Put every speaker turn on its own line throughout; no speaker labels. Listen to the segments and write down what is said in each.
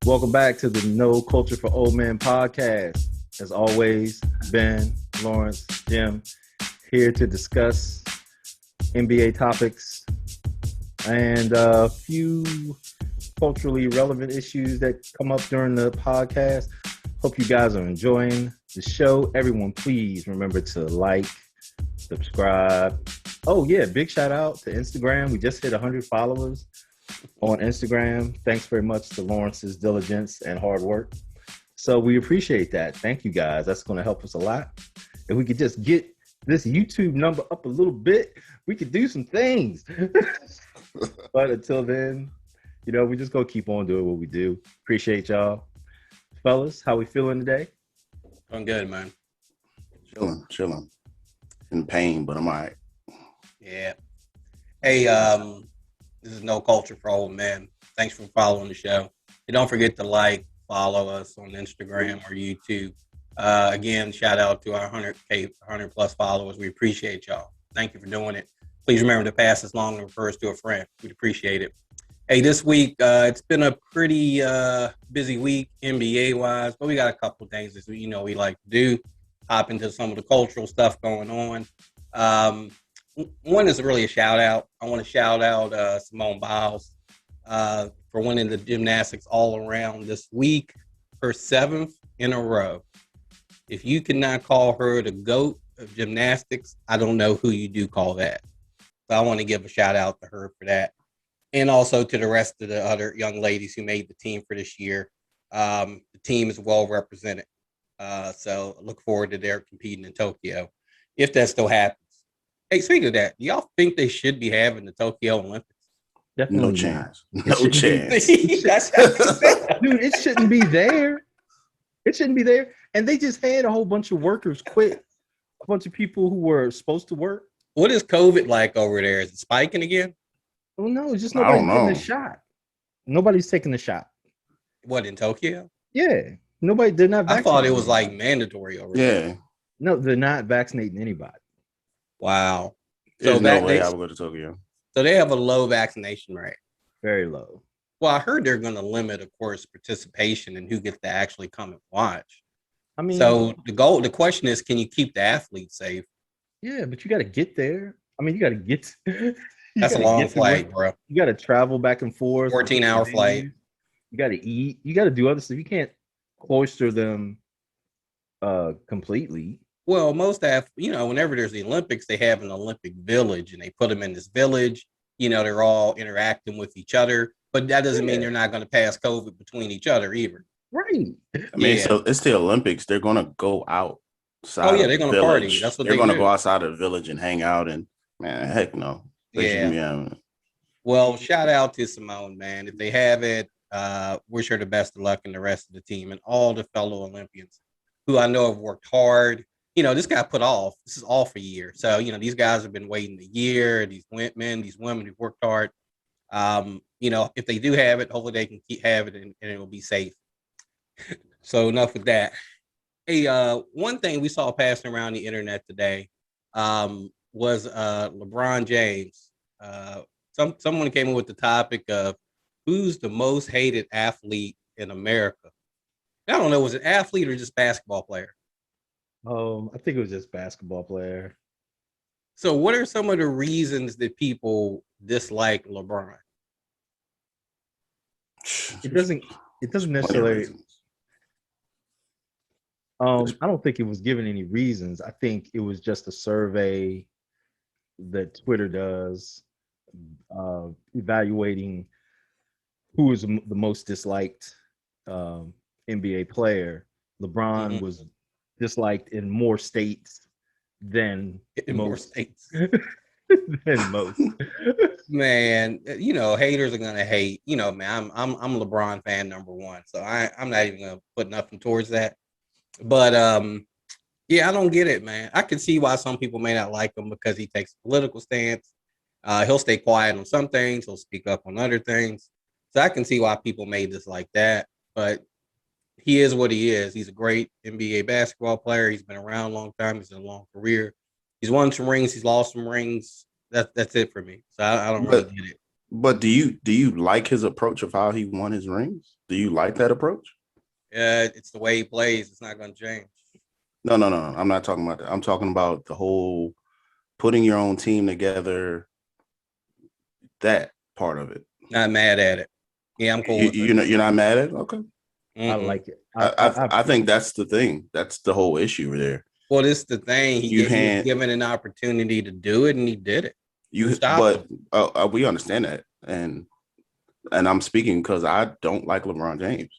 Welcome back to the No Culture for Old Men podcast. As always, Ben, Lawrence, Jim, here to discuss NBA topics and a few culturally relevant issues that come up during the podcast. Hope you guys are enjoying the show. Everyone, please remember to like, subscribe. Oh, yeah, big shout out to Instagram. We just hit 100 followers on Instagram. Thanks very much to Lawrence's diligence and hard work. So we appreciate that. Thank you guys. That's going to help us a lot. If we could just get this YouTube number up a little bit, we could do some things. But until then, we just go keep on doing what we do. Appreciate y'all. Fellas, how we feeling today?
I'm good, man.
Chilling. In pain, but I'm all right.
Yeah. Hey, this is No Culture for Old Men. Thanks for following the show. And don't forget to follow us on Instagram or YouTube. Again, shout out to our 100 plus followers. We appreciate y'all. Thank you for doing it. Please remember to pass this along and refer us to a friend. We'd appreciate it. Hey, this week, it's been a pretty busy week NBA-wise, but we got a couple of things that we like to do. Hop into some of the cultural stuff going on. One is really a shout out. I want to shout out Simone Biles for winning the gymnastics all around this week, her 7th in a row. If you cannot call her the GOAT of gymnastics, I don't know who you do call that. So I want to give a shout out to her for that. And also to the rest of the other young ladies who made the team for this year. The team is well represented. So I look forward to their competing in Tokyo, if that still happens. Hey, speaking of that, do y'all think they should be having the Tokyo Olympics?
Definitely
No chance. No chance.
Dude, it shouldn't be there. It shouldn't be there. And they just had a whole bunch of workers quit. A bunch of people who were supposed to work.
What is COVID like over there? Is it spiking again?
Oh, no, it's just nobody's getting a shot. Nobody's taking the shot.
What, in Tokyo?
Yeah. They're not vaccinated.
I thought it was mandatory over there.
Yeah.
No, they're not vaccinating anybody.
Wow.
There's no way I would go to Tokyo.
So they have a low vaccination rate.
Very low.
Well, I heard they're going to limit, of course, participation and who gets to actually come and watch.
I mean,
so the question is, can you keep the athletes safe?
Yeah, but you got to get there. I mean, you got to get.
That's a long flight, bro.
You got to travel back and forth.
14-hour flight.
You got to eat. You got to do other stuff. You can't cloister them completely.
Well, whenever there's the Olympics, they have an Olympic village and they put them in this village. They're all interacting with each other, but that doesn't mean they're not going to pass COVID between each other either.
Right.
I mean, so it's the Olympics. They're going to go outside.
Oh, yeah, they're going to party. That's what
they're going to go outside of the village and hang out. And, man, heck no.
Well, shout out to Simone, man. If they have it, wish her the best of luck and the rest of the team and all the fellow Olympians who I know have worked hard. This got put off. This is all for a year. So, these guys have been waiting a year. These women who've worked hard. If they do have it, hopefully they can have it and it will be safe. So enough with that. Hey, one thing we saw passing around the internet today was LeBron James. Someone came in with the topic of who's the most hated athlete in America. I don't know, was it athlete or just basketball player?
I think it was just basketball player.
So what are some of the reasons that people dislike LeBron?
It doesn't necessarily. I don't think it was given any reasons. I think it was just a survey that Twitter does, evaluating who is the most disliked NBA player. LeBron was disliked in more states than most. Than most.
Man, haters are gonna hate. Man, I'm a LeBron fan number one, so I'm not even gonna put nothing towards that. But I don't get it, man. I can see why some people may not like him because he takes a political stance. He'll stay quiet on some things. He'll speak up on other things. So I can see why people may dislike that. But he is what he is. He's a great NBA basketball player. He's been around a long time. He's had a long career. He's won some rings. He's lost some rings. That's it for me. So I don't really get it.
But do you like his approach of how he won his rings? Do you like that approach?
It's the way he plays. It's not going to change.
No. I'm not talking about that. I'm talking about the whole putting your own team together. That part of it.
Not mad at it. Yeah, I'm cool with it.
You're not mad at it? Okay.
I like it.
I think that's the thing. That's the whole issue there.
Well, this is the thing. He was given an opportunity to do it, and he did it.
We understand that, and I'm speaking because I don't like LeBron James.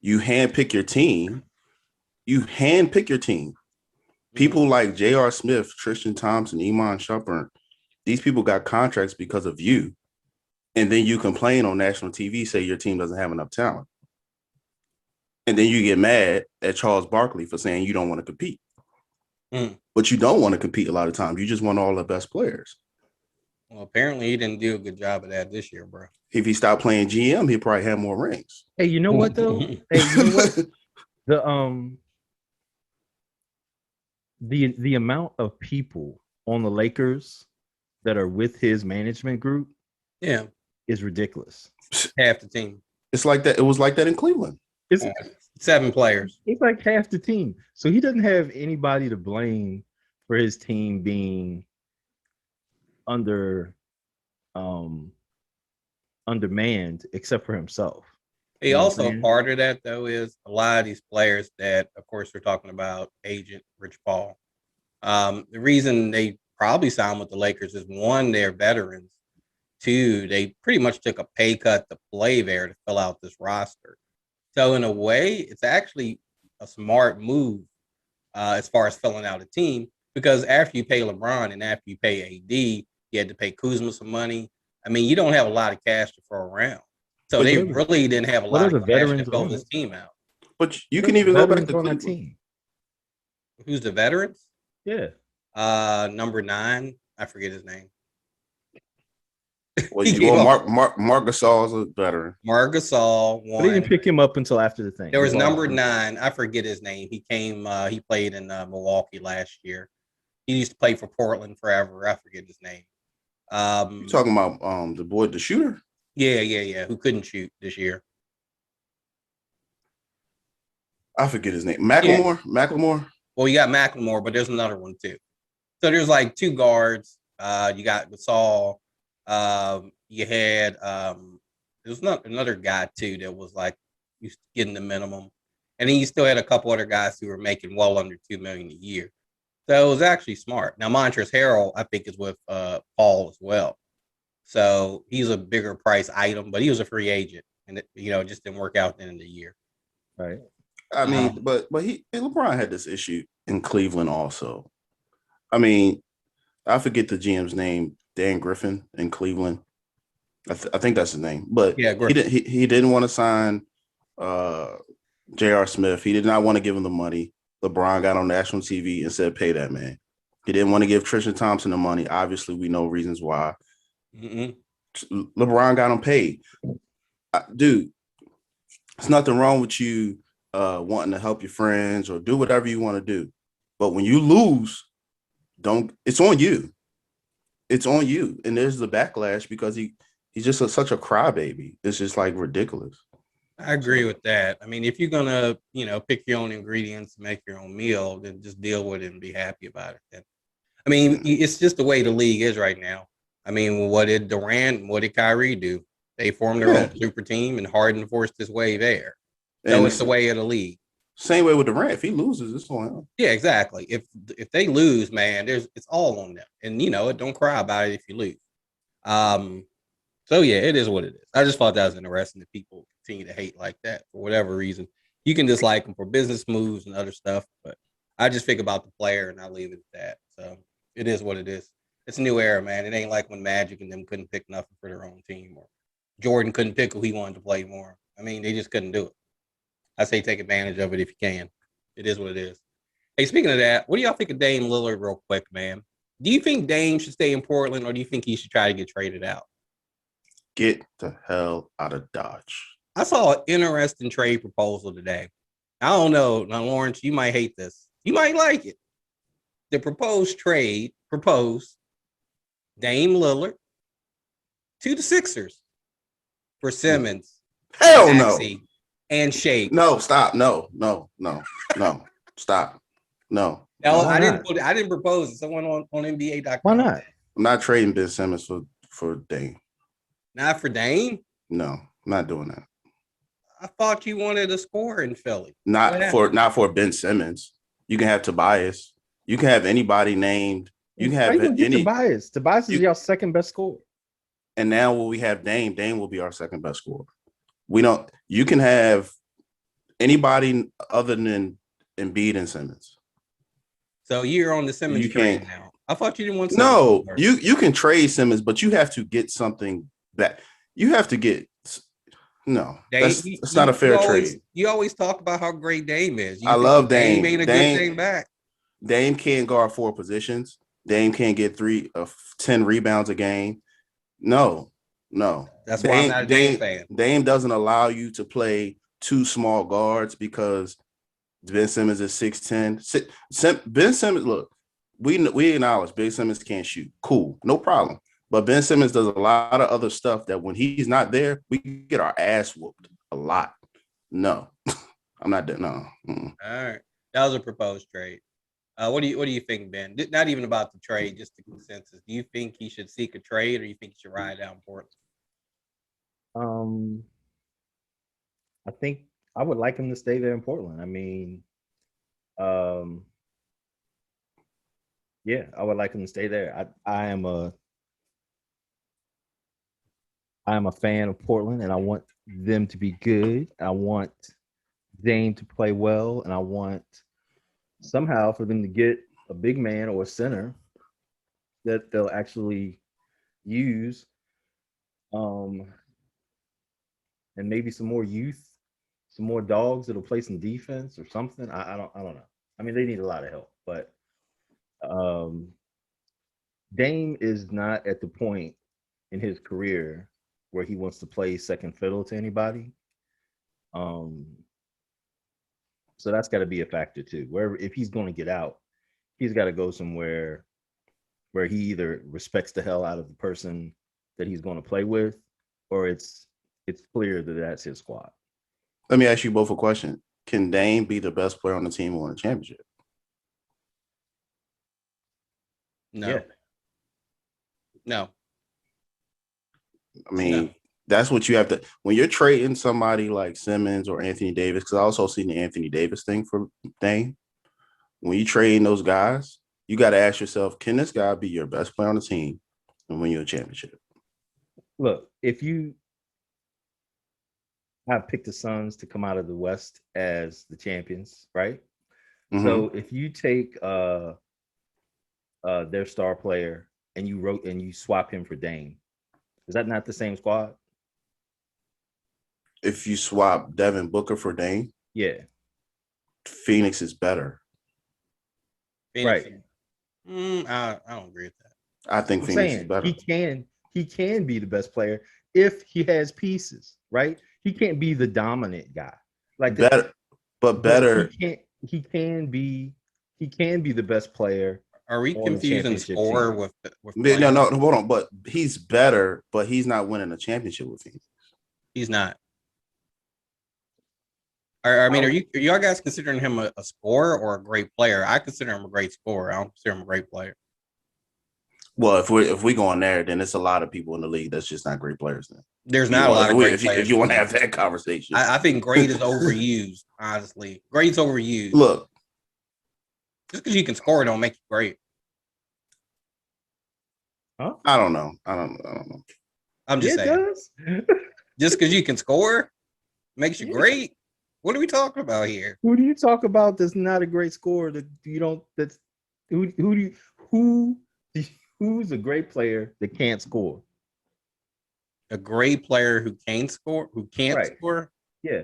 You handpick your team. People like J.R. Smith, Tristan Thompson, Iman Shumpert, these people got contracts because of you. And then you complain on national TV, say your team doesn't have enough talent. And then you get mad at Charles Barkley for saying you don't want to compete. But you don't want to compete a lot of times. You just want all the best players.
Well, apparently he didn't do a good job of that this year, bro.
If he stopped playing GM, he'd probably have more rings.
Hey, you know what though? The amount of people on the Lakers that are with his management group, is ridiculous.
Half the team.
It's like that. It was like that in Cleveland.
It's
7 players.
It's like half the team. So he doesn't have anybody to blame for his team being undermanned except for himself.
He also part of that though is a lot of these players that, of course, we're talking about agent Rich Paul. The reason they probably signed with the Lakers is 1, they're veterans. 2, they pretty much took a pay cut to play there to fill out this roster. So in a way, it's actually a smart move as far as filling out a team, because after you pay LeBron and after you pay AD, you had to pay Kuzma some money. I mean, you don't have a lot of cash to throw around. So they really didn't have a lot of cash to fill this team out.
But you can even go back to
Cleveland team.
Who's the veterans?
Yeah.
Number 9, I forget his name.
Well, Marc Gasol's a veteran.
Marc Gasol won.
But they didn't pick him up until after the thing.
There was number 9. I forget his name. He came. He played in Milwaukee last year. He used to play for Portland forever. I forget his name.
You talking about the boy, the shooter?
Yeah. Who couldn't shoot this year?
I forget his name. Macklemore.
Well, you got Macklemore, but there's another one too. So there's like 2 guards. You got Gasol. You had there was another guy too that was like getting the minimum, and then you still had a couple other guys who were making well under $2 million a year. So it was actually smart. Now Montrezl Harrell, I think, is with Paul as well, so he's a bigger price item, but he was a free agent, and it just didn't work out at the end of the year.
Right.
I mean, but LeBron had this issue in Cleveland also. I mean, I forget the GM's name. Dan Griffin in Cleveland. I think that's his name. But he didn't want to sign J.R. Smith. He did not want to give him the money. LeBron got on national TV and said, pay that man. He didn't want to give Tristan Thompson the money. Obviously, we know reasons why. LeBron got him paid. Dude, there's nothing wrong with you wanting to help your friends or do whatever you want to do. But when you lose, it's on you. It's on you. And there's the backlash because he's just such a crybaby. It's just like ridiculous.
I agree with that. I mean, if you're going to, pick your own ingredients, make your own meal, then just deal with it and be happy about it. I mean, it's just the way the league is right now. I mean, what did Durant, what did Kyrie do? They formed their own super team and Harden forced his way there. So it's the way of the league.
Same way with Durant. If he loses, it's on him.
Yeah, exactly. If they lose, man, it's all on them. And don't cry about it if you lose. So yeah, it is what it is. I just thought that was interesting that people continue to hate like that for whatever reason. You can dislike them for business moves and other stuff, but I just think about the player and I leave it at that. So it is what it is. It's a new era, man. It ain't like when Magic and them couldn't pick nothing for their own team, or Jordan couldn't pick who he wanted to play more. I mean, they just couldn't do it. I say take advantage of it if you can. It is what it is. Hey, speaking of that, what do y'all think of Dame Lillard real quick, man? Do you think Dame should stay in Portland or do you think he should try to get traded out?
Get the hell out of Dodge.
I saw an interesting trade proposal today. I don't know. Now, Lawrence, you might hate this. You might like it. The proposed trade proposed Dame Lillard to the Sixers for Simmons
Hell no.
And Shake.
No, stop. No. Stop. No.
No,
Why
I
not?
didn't propose it. Someone on NBA.com.
Why not?
I'm not trading Ben Simmons for Dame.
Not for Dame?
No, I'm not doing that.
I thought you wanted a scorer in Philly.
Not for Ben Simmons. You can have Tobias. You can have anybody named. You can have any
Tobias. Tobias is your second best scorer.
And now when we have Dame, Dame will be our second best scorer. You can have anybody other than Embiid and Simmons.
So you're on the Simmons trade now. I thought you didn't want
Simmons. No, you can trade Simmons, but you have to get something back. You have to get that's not a fair trade.
You always talk about how great Dame is.
I love Dame.
Dame ain't a good thing back.
Dame can't guard 4 positions. Dame can't get 10 rebounds a game. No.
That's why I'm not a Dame fan.
Dame doesn't allow you to play 2 small guards because Ben Simmons is 6'10". Ben Simmons, look, we acknowledge Ben Simmons can't shoot. Cool, no problem. But Ben Simmons does a lot of other stuff that when he's not there, we get our ass whooped a lot. No, I'm not there. No.
All right, that was a proposed trade. What do you think, Ben? Not even about the trade, just the consensus. Do you think he should seek a trade, or you think he should ride down Portland?
I think I would like him to stay there in Portland. I mean, yeah, I would like him to stay there. I am a fan of Portland, and I want them to be good. I want Dame to play well, and I want somehow for them to get a big man or a center that they'll actually use, and maybe some more youth, some more dogs that'll play some defense or something. I don't know. I mean, they need a lot of help, but Dame is not at the point in his career where he wants to play second fiddle to anybody. So that's got to be a factor too. Wherever, if he's going to get out, he's got to go somewhere where he either respects the hell out of the person that he's going to play with, or it's clear that that's his squad.
Let me ask you both a question. Can Dame be the best player on the team and win a championship?
No.
Yeah.
No.
I mean, that's what you have to – when you're trading somebody like Simmons or Anthony Davis, because I also seen the Anthony Davis thing for Dame. When you trade those guys, you got to ask yourself, can this guy be your best player on the team and win you a championship?
Look, if you have picked the Suns to come out of the West as the champions, right? Mm-hmm. So if you take their star player and you swap him for Dame, is that not the same squad?
If you swap Devin Booker for Dame,
yeah,
Phoenix is better.
Phoenix. Right? I don't agree with that.
I think Phoenix is better.
He can be the best player if he has pieces, right? He can't be the dominant guy like
better, but better.
He can be the best player.
Are we confusing score with
no, hold on. But he's better, but he's not winning a championship with Phoenix.
He's not. I mean, are y'all guys considering him a scorer or a great player? I consider him a great scorer. I don't consider him a great player.
Well, if we go on there, then it's a lot of people in the league that's just not great players. Then
there's not a lot of great players.
If you want to have that conversation,
I think great is overused. Honestly, great's overused.
Look,
just because you can score don't make you great.
Huh?
I don't know. I don't know.
I'm just saying. Just because you can score makes you great. What are we talking about here?
Who do you talk about that's not a great scorer that you don't? That's who's a great player that can't score?
A great player who can't score, score?
Yeah.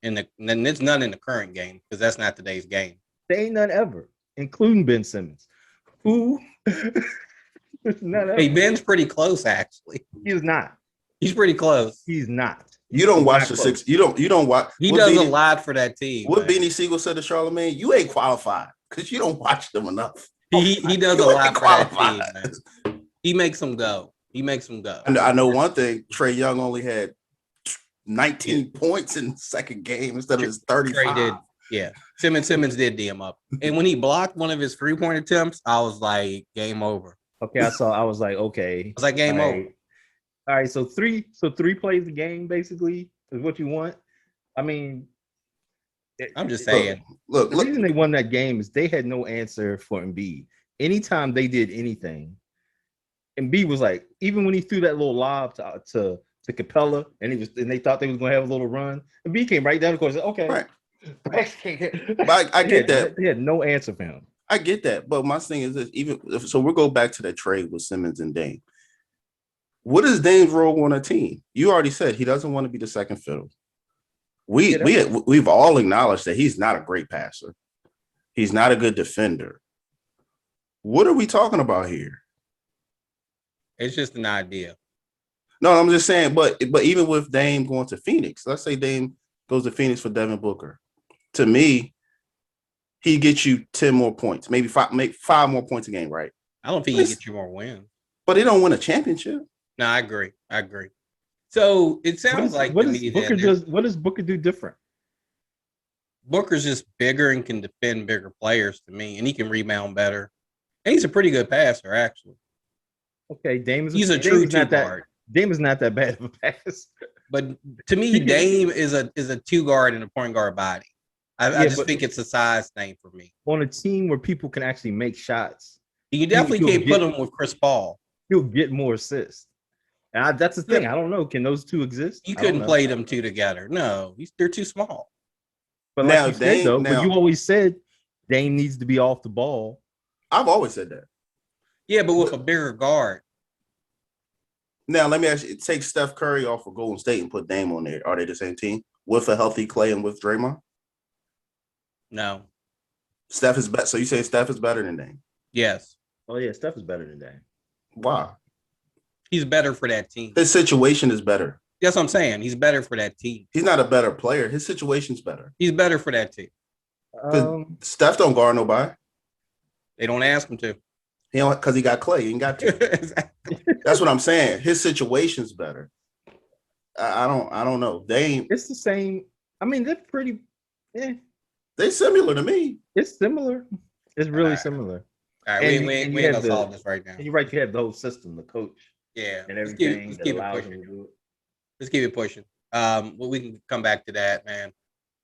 And then there's none in the current game because that's not today's game.
There ain't none ever, including Ben Simmons. Who? There's none ever.
Hey, Ben's pretty close, actually.
He's not.
He's pretty close.
He's not.
You don't watch the six. You don't watch.
He does a lot for that team.
What Beanie Siegel said to Charlamagne, you ain't qualified because you don't watch them enough.
He does a lot for that team, man. He makes them go.
I know one thing. Trae Young only had 19 points in the second game instead of his 35.
Trey did. Yeah. Simmons did D him up. And when he blocked one of his 3-point attempts, I was like, game over.
Okay, I was like, okay.
I was like, game over.
All right, so three plays a game basically is what you want. I mean,
I'm just saying.
Look, the reason they won that game is they had no answer for Embiid. Anytime they did anything, Embiid was like, even when he threw that little lob to Capella, and they thought they was going to have a little run, Embiid came right down the court and said, okay.
Right. But I get that.
They had no answer for him.
I get that. But my thing is this, we'll go back to that trade with Simmons and Dame. What is Dame's role on a team? You already said he doesn't want to be the second fiddle. We've all acknowledged that he's not a great passer. He's not a good defender. What are we talking about here?
It's just an idea.
No, I'm just saying, but even with Dame going to Phoenix, let's say Dame goes to Phoenix for Devin Booker. To me, he gets you 10 more points, maybe make 5 more points a game, right?
I don't think he gets you more wins.
But they don't win a championship.
No, I agree. So it sounds like
what does Booker do different?
Booker's just bigger and can defend bigger players to me, and he can rebound better. And he's a pretty good passer, actually.
Okay,
he's a true two guard.
Dame is not that bad of a pass.
But to me, Dame is a two guard and a point guard body. I just think it's a size thing for me.
On a team where people can actually make shots,
you definitely can't put him with Chris Paul.
He'll get more assists. And that's the thing. I don't know. Can those two exist?
You couldn't play them two together. No, they're too small.
But like you said, though, but you always said Dame needs to be off the ball.
I've always said that.
Yeah, but with a bigger guard.
Now, let me ask you, take Steph Curry off of Golden State and put Dame on there. Are they the same team? With a healthy Clay and with Draymond?
No.
Steph is better. So you say Steph is better than Dame?
Yes.
Oh, yeah, Steph is better than Dame.
Why?
He's better for that team.
His situation is better.
That's what I'm saying. He's better for that team.
He's not a better player. His situation's better.
He's better for that team.
Steph don't guard nobody.
They don't ask him to.
He don't, because he got Clay. He ain't got to. Exactly. That's what I'm saying. His situation's better. I don't know.
It's the same. I mean, they're pretty.
They're similar to me.
It's similar. It's really similar.
All right, we ain't gonna solve this right now.
You're right. You have the whole system, the coach.
Yeah,
and everything
let's keep it pushing. Well, we can come back to that, man.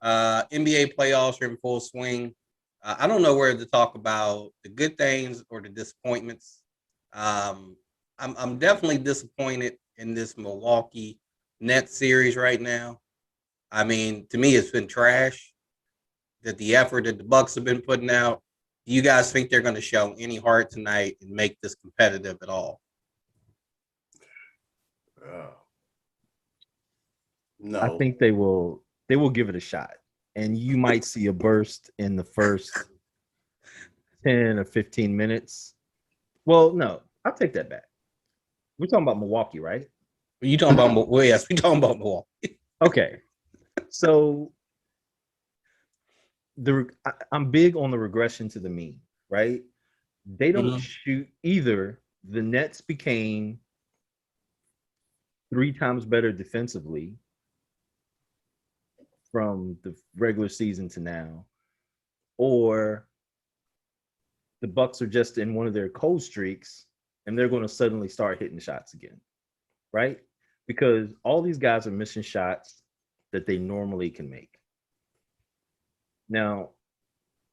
NBA playoffs are in full swing. I don't know where to talk about the good things or the disappointments. I'm definitely disappointed in this Milwaukee Nets series right now. I mean, to me, it's been trash. That the effort that the Bucks have been putting out. Do you guys think they're going to show any heart tonight and make this competitive at all?
No.
I think they will give it a shot. And you might see a burst in the first 10 or 15 minutes. Well, no, I'll take that back. We're talking about Milwaukee, right?
You talking about? Well, yes, we're talking about Milwaukee.
Okay, so I'm big on the regression to the mean, right? They don't shoot either. The Nets became 3 times better defensively from the regular season to now, or the Bucks are just in one of their cold streaks and they're going to suddenly start hitting shots again, right? Because all these guys are missing shots that they normally can make. Now,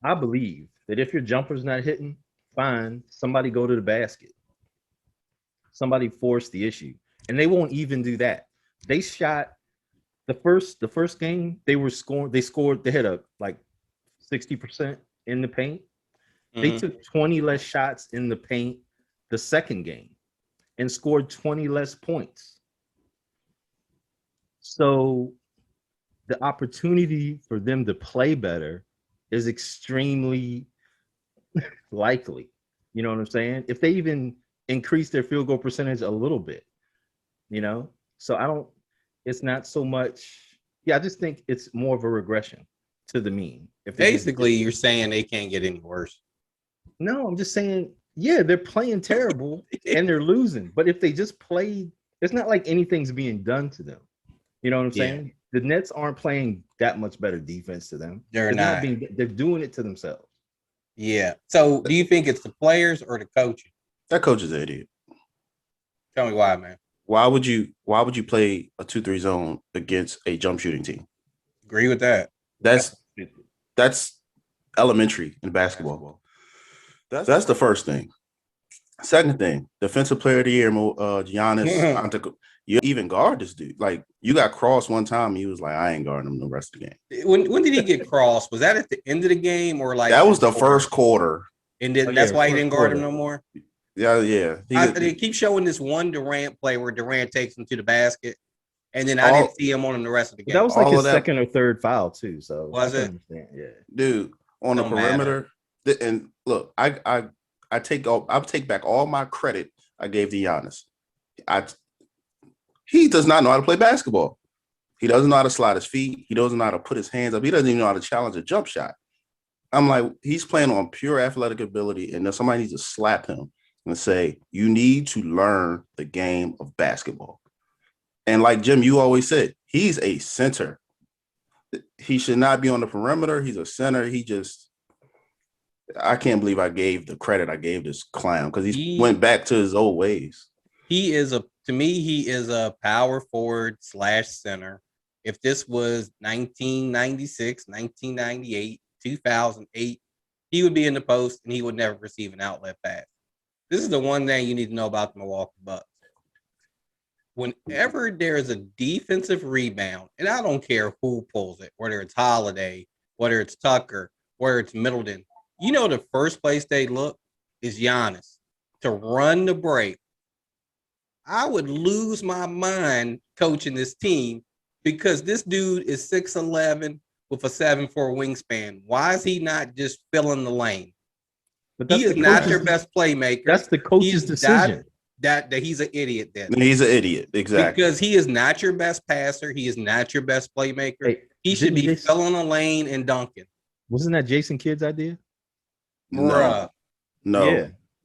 I believe that if your jumper's not hitting, fine, somebody go to the basket. Somebody force the issue. And they won't even do that. They shot the first game, they had a like 60% in the paint. They took 20 less shots in the paint the second game and scored 20 less points. So the opportunity for them to play better is extremely likely. You know what I'm saying? If they even increase their field goal percentage a little bit, so it's not so much. Yeah, I just think it's more of a regression to the mean.
Basically, you're saying they can't get any worse.
No, I'm just saying, yeah, they're playing terrible and they're losing. But if they just played, it's not like anything's being done to them. You know what I'm
Yeah.
saying? The Nets aren't playing that much better defense to them.
They're
It's
not.
they're doing it to themselves.
Yeah. So do you think it's the players or the coaching?
That coach is an idiot.
Tell me why, man.
Why would you play a 2-3 zone against a jump shooting team?
Agree with that.
That's elementary in basketball. That's the first thing. Second thing, defensive player of the year, Giannis. You even guard this dude. Like, you got crossed one time, he was like, I ain't guarding him the rest of the game.
When did he get crossed? Was that at the end of the game or like
that was the first quarter?
And then that's why he didn't guard him no more.
Yeah.
They keep showing this one Durant play where Durant takes him to the basket, and then I didn't see him on him the rest of the game.
That was like his second or third foul too. So
was it?
Yeah,
dude, on the perimeter. And look, I'll take back all my credit I gave to Giannis. He does not know how to play basketball. He doesn't know how to slide his feet. He doesn't know how to put his hands up. He doesn't even know how to challenge a jump shot. I'm like, he's playing on pure athletic ability, and then somebody needs to slap him and say, you need to learn the game of basketball. And like Jim, you always said, he's a center. He should not be on the perimeter. He's a center. I can't believe I gave the credit I gave this clown because he went back to his old ways.
To me, he is a power forward / center. If this was 1996, 1998, 2008, he would be in the post and he would never receive an outlet pass. This is the one thing you need to know about the Milwaukee Bucks. Whenever there's a defensive rebound, and I don't care who pulls it, whether it's Holiday, whether it's Tucker, whether it's Middleton, you know the first place they look is Giannis to run the break. I would lose my mind coaching this team because this dude is 6'11" with a 7'4" wingspan. Why is he not just filling the lane? But he is not your best playmaker.
That's the coach's decision.
That he's an idiot then.
He's an idiot, exactly.
Because he is not your best passer. He is not your best playmaker. Hey, he should be filling a lane and dunking.
Wasn't that Jason Kidd's idea?
No.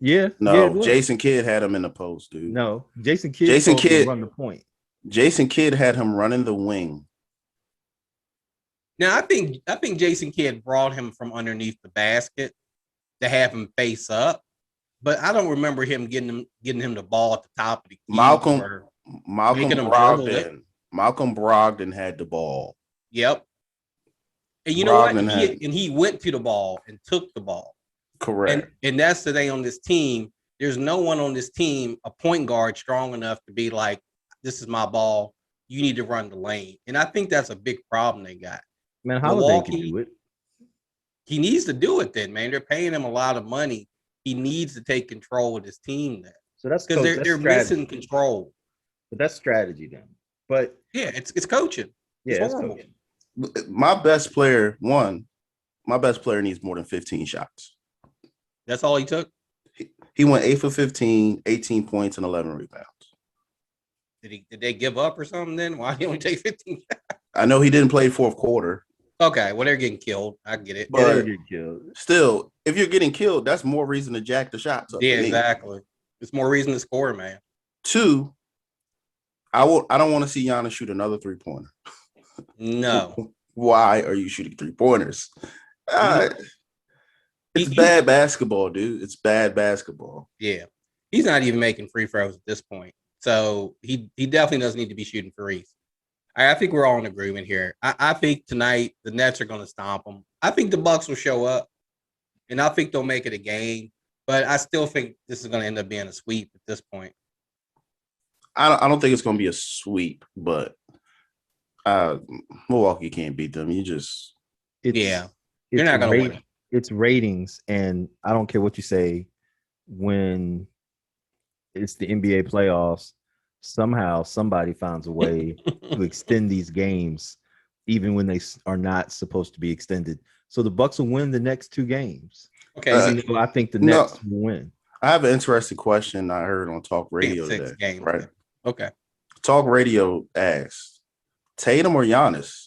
Yeah.
No, Jason Kidd had him in the post, dude.
No, Jason Kidd run the point.
Jason Kidd had him running the wing.
Now I think Jason Kidd brought him from underneath the basket to have him face up, but I don't remember him getting him the ball at the top of the key.
Malcolm Brogdon had the ball.
Yep. And you know what? He went to the ball and took the ball.
Correct.
And that's the thing on this team. There's no one on this team, a point guard strong enough to be like, this is my ball. You need to run the lane. And I think that's a big problem they got.
Man, Holiday can do it.
He needs to do it then, man. They're paying him a lot of money. He needs to take control of his team then.
So that's
because they're missing control.
But that's strategy then. But
yeah, it's coaching.
Yeah, it's coaching.
My best player needs more than 15 shots.
That's all he took?
He went 8 for 15, 18 points, and 11 rebounds.
Did they give up or something then? Why did he only take 15 shots?
I know he didn't play fourth quarter.
Okay, well, they're getting killed. I get it.
But still, if you're getting killed, that's more reason to jack the shots up.
Yeah, exactly. It's more reason to score, man.
2, I don't want to see Giannis shoot another 3-pointer.
No.
Why are you shooting 3-pointers? It's bad basketball, dude. It's bad basketball.
Yeah. He's not even making free throws at this point. So he definitely doesn't need to be shooting threes. I think we're all in agreement here. I think tonight the Nets are going to stomp them. I think the Bucks will show up, and I think they'll make it a game. But I still think this is going to end up being a sweep at this point.
I don't think it's going to be a sweep, but Milwaukee can't beat them.
You're not going to win.
It's ratings, and I don't care what you say. When it's the NBA playoffs, somehow somebody finds a way to extend these games, even when they are not supposed to be extended. So the Bucks will win the next 2 games.
Okay,
I think the Nets will win.
I have an interesting question I heard on Talk Radio today.
Games,
right?
Okay.
Talk Radio asked, Tatum or Giannis?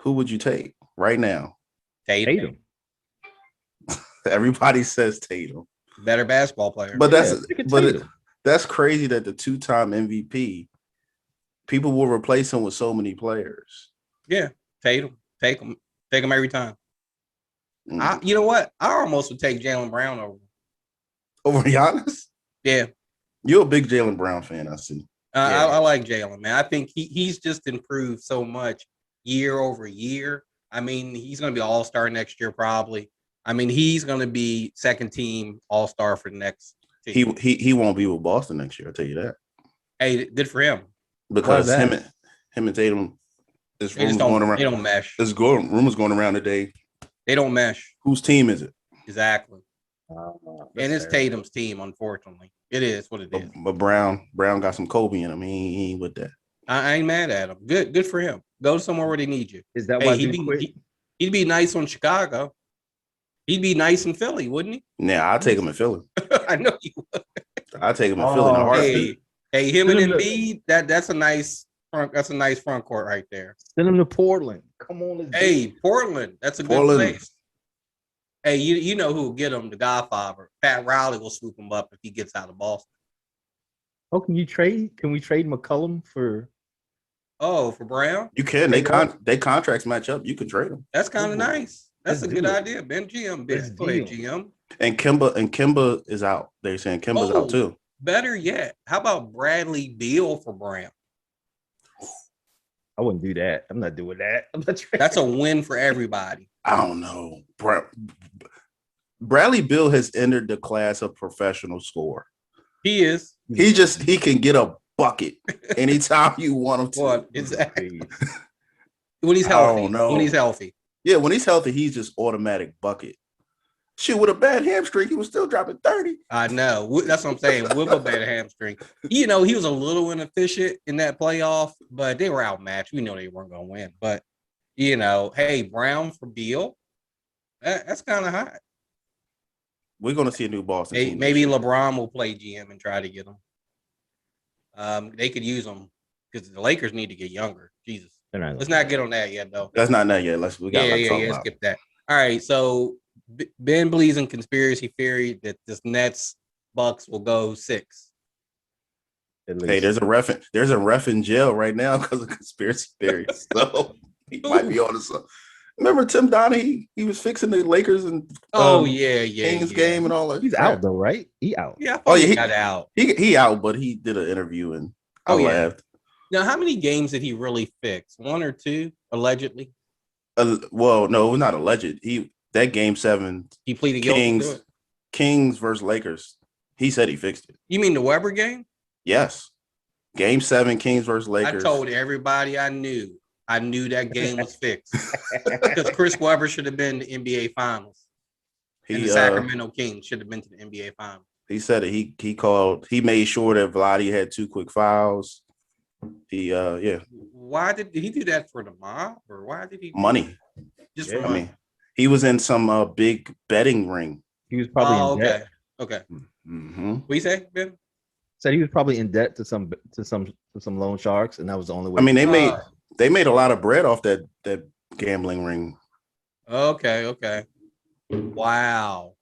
Who would you take right now?
Tatum.
Everybody says Tatum.
Better basketball player.
But that's crazy that the 2-time MVP people will replace him with so many players.
Yeah, Tatum, take him every time.
Mm.
You know what? I almost would take Jaylen Brown
Over Giannis?
Yeah,
You're a big Jaylen Brown fan, I see.
I like Jaylen, man. I think he's just improved so much year over year. I mean, he's going to be All-Star next year, probably. I mean, he's going to be second team All-Star for the next team.
He won't be with Boston next year. I'll tell you that.
Hey, good for him.
Because him and Tatum, there's rumors going around.
They don't mesh.
There's rumors going around today.
They don't mesh.
Whose team is it?
Exactly. And it's Tatum's team, unfortunately. It is what it is.
But Brown got some Kobe in him. He ain't with that.
I ain't mad at him. Good for him. Go somewhere where they need you.
Is that why
he'd be nice on Chicago? He'd be nice in Philly, wouldn't he?
Yeah, I'll take him in Philly.
I know you would.
I'll take him in Philly in a heartbeat.
Hey, him and Embiid, that's a nice front court right there.
Send him to Portland. Come on.
Hey, Portland. That's a good place. Hey, you know who will get him? The Godfather. Pat Riley will swoop him up if he gets out of Boston.
Oh, can we trade McCollum for?
Oh, for Brown?
You can. They contracts match up. You can trade them.
That's kind of nice. That's a good idea, Ben. GM, Ben. Go ahead, GM.
And Kimba is out. They're saying Kimba's out too.
Better yet, how about Bradley Beal for Brown?
I wouldn't do that. I'm not doing that.
That's a win for everybody.
I don't know. Bradley Beal has entered the class of professional scorer.
He is.
He can get a bucket anytime you want him to.
What? Exactly. When he's healthy. When he's healthy.
Yeah, when he's healthy, he's just automatic bucket. Shoot, with a bad hamstring, he was still dropping 30.
I know. That's what I'm saying. With a bad hamstring. You know, he was a little inefficient in that playoff, but they were outmatched. We know they weren't going to win. But, you know, hey, Brown for Beal, that's kind of hot.
We're going to see a new Boston team.
Maybe LeBron will play GM and try to get him. They could use them because the Lakers need to get younger. Jesus. Let's not get on that yet, though.
That's not that yet. Let's
skip that. All right, so Ben believes in conspiracy theory that this Nets Bucks will go 6.
Hey, there's a ref in jail right now because of conspiracy theories. So he might be on to something. Remember Tim Donaghy? He was fixing the Lakers and Kings game and all that.
He's out though, right? He out.
Yeah. He got out.
He out, but he did an interview and I laughed.
Now, how many games did he really fix? 1 or 2, allegedly?
Well, no, not alleged. That game 7.
He pleaded guilty to it.
Kings versus Lakers. He said he fixed it.
You mean the Weber game?
Yes. Game 7, Kings versus Lakers.
I told everybody I knew that game was fixed because Chris Webber should have been to the NBA Finals. And the Sacramento Kings should have been to the NBA Finals.
He said it. He made sure that Vlade had 2 quick fouls.
Why did he do that for the mob, or why did he
money?
Just for money. I mean,
he was in some big betting ring.
He was probably in debt.
Okay.
Mm-hmm.
What you say, Ben?
Said he was probably in debt to some loan sharks, and that was the only way.
I mean, they made a lot of bread off that gambling ring.
Okay. Wow.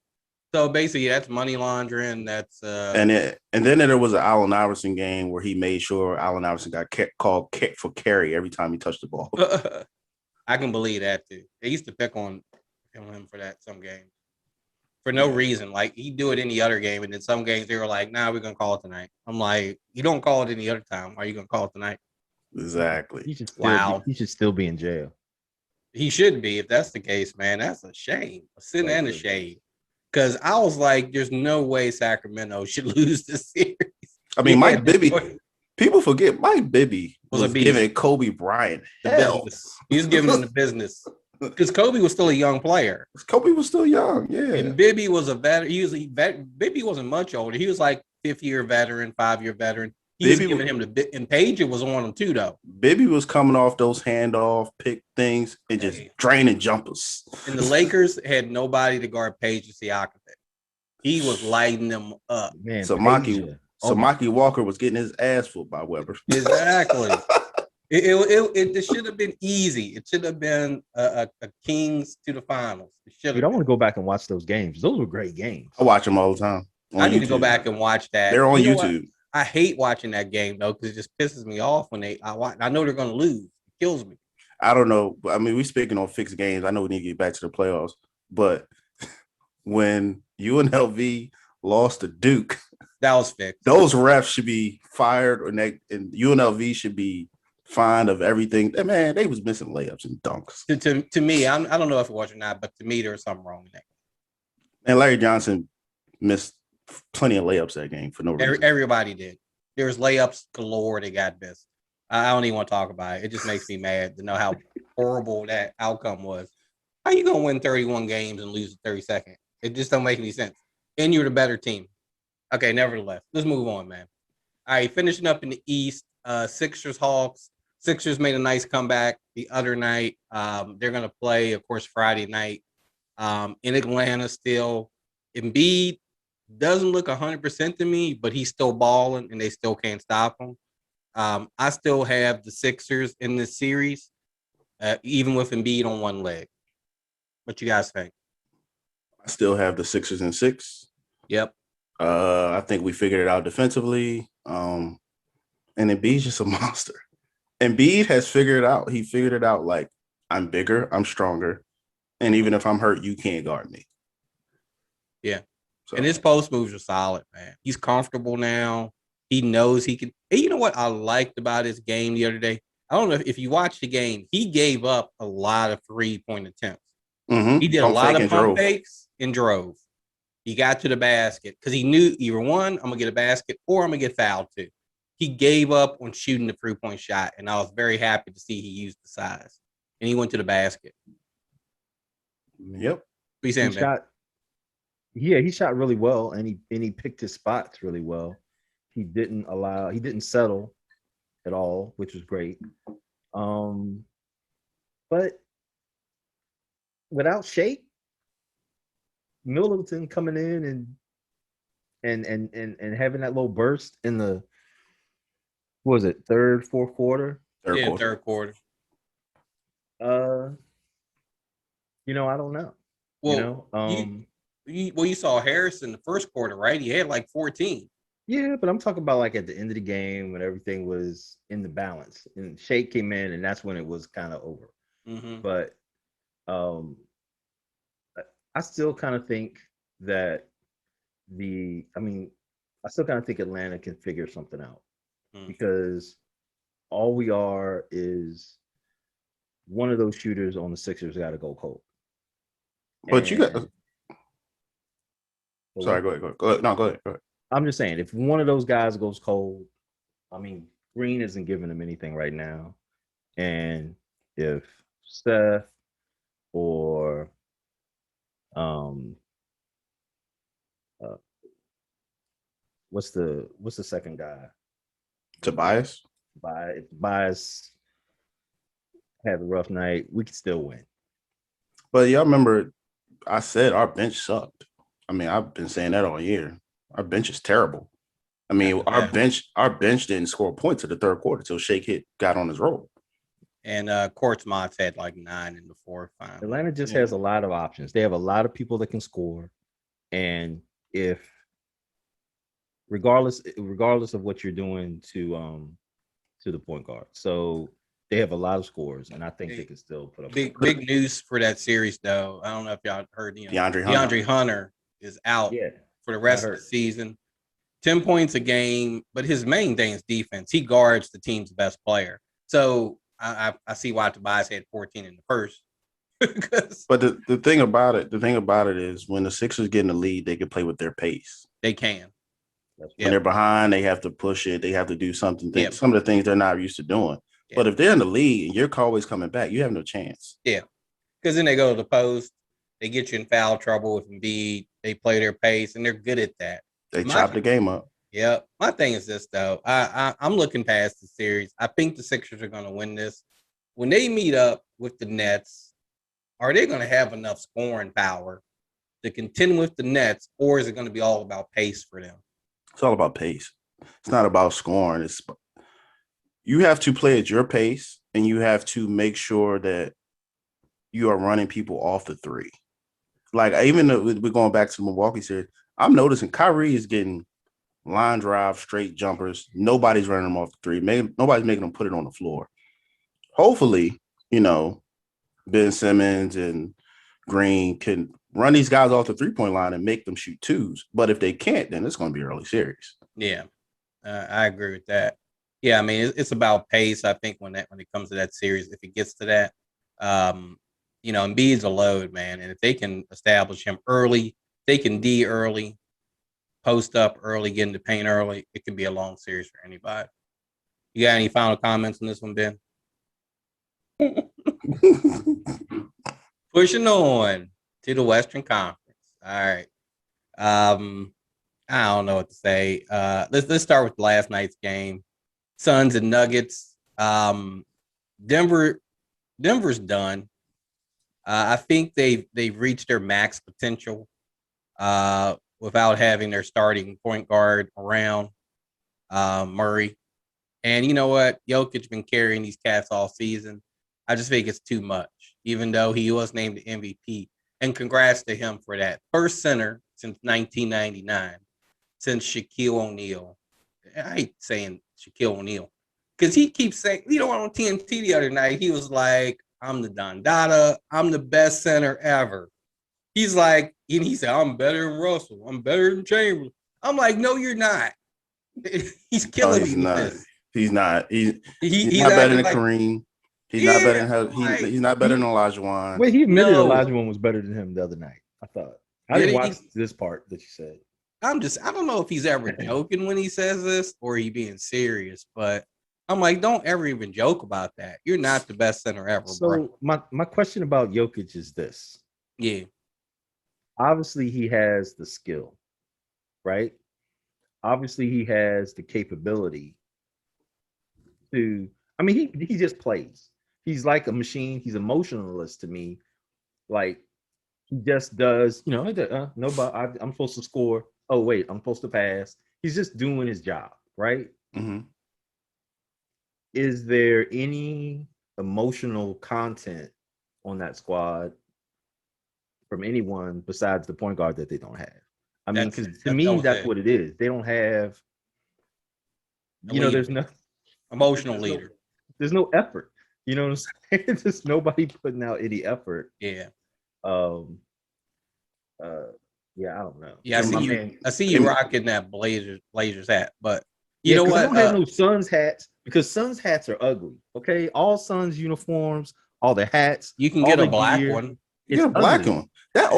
So basically, that's money laundering. That's
and then there was an Allen Iverson game where he made sure Allen Iverson got called for carry every time he touched the ball.
I can believe that too. They used to pick on him for that some games for no reason. Like he'd do it any other game, and then some games they were like, "Nah, we're gonna call it tonight." I'm like, "You don't call it any other time. Why are you gonna call it tonight?"
Exactly.
He should still be in jail.
He should be if that's the case, man. That's a shame, a sin and a shame. Because I was like, there's no way Sacramento should lose this series.
I mean, Mike Bibby, people forget Mike Bibby was giving Kobe Bryant hell.
He was giving him the business. Because Kobe was still a young player.
Kobe was still young, yeah.
And Bibby was a veteran. Bibby wasn't much older. He was like 5-year veteran, 5-year veteran. He was giving him the and Page was on him too, though.
Bibby was coming off those handoff pick things and just draining jumpers.
And the Lakers had nobody to guard Page and Siakam. He was lighting them up.
Man, so Maki Walker was getting his ass fooled by Weber.
Exactly. It should have been easy. It should have been a Kings to the finals.
I want to go back and watch those games. Those were great games.
I watch them all the time.
I need to go back and watch that.
They're on YouTube.
I hate watching that game though because it just pisses me off when I know they're going to lose. It kills me.
I don't know. I mean, we speaking on fixed games. I know we need to get back to the playoffs, but when UNLV lost to Duke,
that was fixed.
Those refs should be fired, and UNLV should be fined of everything. Man, they was missing layups and dunks.
To me, I don't know if it was or not, but to me, there was something wrong in that.
And Larry Johnson missed plenty of layups that game for no reason.
Everybody did. There was layups galore that got missed. I don't even want to talk about it. It just makes me mad to know how horrible that outcome was. How you gonna win 31 games and lose the 32nd? It just don't make any sense. And you're the better team. Okay, nevertheless, let's move on, man. All right, finishing up in the East, Sixers Hawks. Sixers made a nice comeback the other night. They're gonna play, of course, Friday night in Atlanta still. Embiid doesn't look 100% to me, but he's still balling and they still can't stop him. I still have the Sixers in this series, even with Embiid on one leg. What you guys think?
I still have the Sixers in 6.
Yep.
I think we figured it out defensively. And Embiid's just a monster. Embiid has figured it out. He figured it out like, I'm bigger, I'm stronger. And even if I'm hurt, you can't guard me.
Yeah. So. And his post moves are solid, man. He's comfortable now. He knows he can. And you know what I liked about his game the other day? I don't know if you watched the game. He gave up a lot of 3-point attempts.
Mm-hmm.
He did a lot of pump fakes and drove. He got to the basket because he knew either one, I'm going to get a basket or I'm going to get fouled too. He gave up on shooting the 3-point shot, and I was very happy to see he used the size. And he went to the basket.
Yep.
What are you saying, man?
He shot really well, and he picked his spots really well. He didn't settle at all, which was great. But without Shake, Middleton coming in and having that little burst in the what was it, fourth quarter?
Third quarter.
I don't know.
Well, you saw Harris in the first quarter, right? He had like 14.
Yeah, but I'm talking about like at the end of the game when everything was in the balance, and Shake came in, and that's when it was kind of over.
Mm-hmm.
But I still kind of think that I still kind of think Atlanta can figure something out because all we are is one of those shooters on the Sixers got to go cold.
But you got. Sorry, go ahead. No, go ahead.
I'm just saying, if one of those guys goes cold, Green isn't giving them anything right now. And if Steph or what's the second guy?
Tobias.
If Tobias had a rough night, we could still win.
But y'all remember I said our bench sucked. I've been saying that all year. Our bench is terrible. Our bench didn't score points in the third quarter until Shake got on his roll.
And Kortsmaz had like 9 in the fourth.
Atlanta just has a lot of options. They have a lot of people that can score, and if regardless of what you're doing to the point guard, so they have a lot of scores, and I think they can still put up.
Big news for that series, though. I don't know if y'all heard. DeAndre Hunter is out for the rest of the season. 10 points a game, but his main thing is defense. He guards the team's best player. So I see why Tobias had 14 in the first.
But the thing about it is when the Sixers get in the lead, they can play with their pace.
They can.
When they're behind, they have to push it. They have to do something. Some of the things they're not used to doing. Yeah. But if they're in the lead and you're always coming back, you have no chance.
Yeah. Because then they go to the post. They get you in foul trouble with Embiid. They play their pace, and they're good at that.
They chop the game up.
Yeah. My thing is this, though. I'm looking past the series. I think the Sixers are going to win this. When they meet up with the Nets, are they going to have enough scoring power to contend with the Nets, or is it going to be all about pace for them?
It's all about pace. It's not about scoring. You have to play at your pace, and you have to make sure that you are running people off the three. Like, even though we're going back to the Milwaukee series, I'm noticing Kyrie is getting line drive, straight jumpers. Nobody's running them off the three. Nobody's making them put it on the floor. Hopefully, Ben Simmons and Green can run these guys off the 3-point line and make them shoot twos. But if they can't, then it's going to be early series.
Yeah, I agree with that. Yeah, I mean, it's about pace. I think when it comes to that series, if it gets to that, Embiid's a load, man. And if they can establish him early, they can D early, post up early, get in the paint early, it can be a long series for anybody. You got any final comments on this one, Ben? Pushing on to the Western Conference. All right. I don't know what to say. Let's start with last night's game. Suns and Nuggets. Denver's done. I think they've reached their max potential without having their starting point guard around Murray. And you know what? Jokic been carrying these cats all season. I just think it's too much, even though he was named the MVP. And congrats to him for that. First center since 1999, since Shaquille O'Neal. I hate saying Shaquille O'Neal because he keeps saying, on TNT the other night, he was like, I'm the Don Dada. I'm the best center ever. He's like, and he said, I'm better than Russell. I'm better than Chamberlain. I'm like, no, you're not. He's killing me with this.
He's not. He's not better than Kareem. He's not better than he's not better than Olajuwon.
Wait, he admitted Olajuwon was better than him the other night. I thought. I didn't watch this part that you said.
I don't know if he's ever joking when he says this or he being serious, but I'm like, don't ever even joke about that. You're not the best center ever, bro.
So my question about Jokic is this.
Yeah.
Obviously, he has the skill, right? Obviously, he has the capability to. I mean, he just plays. He's like a machine. He's emotionless to me. Like he just does. Nobody. I'm supposed to score. Oh wait, I'm supposed to pass. He's just doing his job, right?
Mm-hmm.
Is there any emotional content on that squad from anyone besides the point guard that they don't have? I mean, because to me, that's what it is. They don't have. There's no
emotional leader.
There's no effort. You know what I'm saying? There's nobody putting out any effort.
Yeah.
Yeah, I don't know.
Yeah, I see you rocking that Blazers hat, but you know what?
I don't have no Suns hats because Suns hats are ugly. Okay, all Suns uniforms, all the hats.
You can get a black one.
You get a black one. That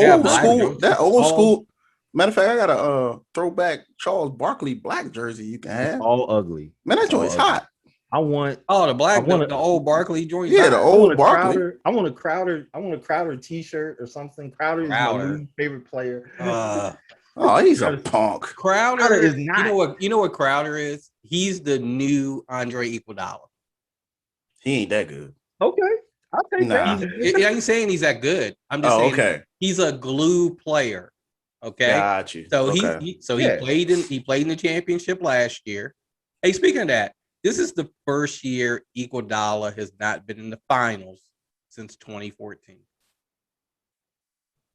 old school. Matter of fact, I got a throwback Charles Barkley black jersey you can have.
It's all ugly.
Man, that joint's hot.
I want
the black the old Barkley joint.
Yeah, the old Barkley.
I want a Crowder t-shirt or something. Crowder is my favorite player.
He's a punk.
Crowder is not. You know what Crowder is? He's the new Andre Iguodala.
He ain't that good.
Okay. I'll take that.
I ain't saying he's that good. I'm just saying he's a glue player. Okay.
Got you.
So he played in the championship last year. Hey, speaking of that, this is the first year Iguodala has not been in the finals since 2014.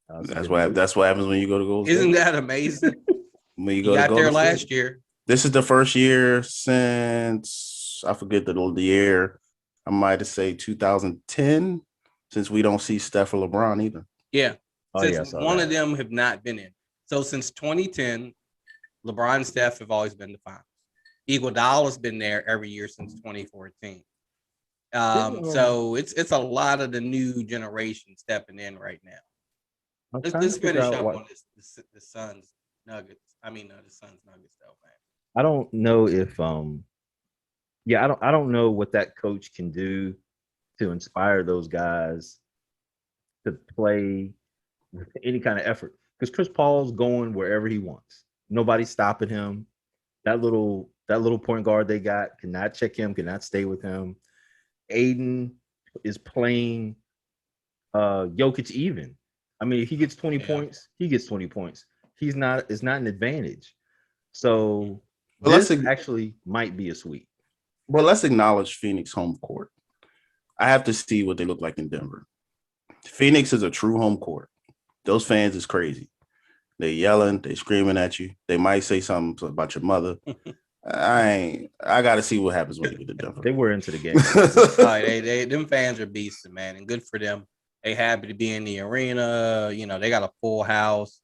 That's what happens when you go to Golden State.
Isn't that amazing?
When you
got there last year.
This is the first year since I forget the year. I might have say 2010 since we don't see Steph or LeBron either.
Yeah. One of them have not been in. So since 2010, LeBron and Steph have always been the finals. Iguodala's been there every year since 2014. So it's a lot of the new generation stepping in right now. Let's finish up on the Suns Nuggets. The Suns Nuggets though, man.
I don't know if I don't know what that coach can do to inspire those guys to play with any kind of effort. Because Chris Paul's going wherever he wants. Nobody's stopping him. That little point guard they got cannot check him, cannot stay with him. Aiden is playing Jokic even. I mean, if he gets 20 points, he gets 20 points. It's not an advantage. So this actually might be a sweep.
Well, let's acknowledge Phoenix home court. I have to see what they look like in Denver. Phoenix is a true home court. Those fans is crazy. They yelling, they screaming at you. They might say something about your mother. I got to see what happens when you get to Denver.
They were into the game.
Them fans are beasts, man, and good for them. They happy to be in the arena. You know, they got a full house,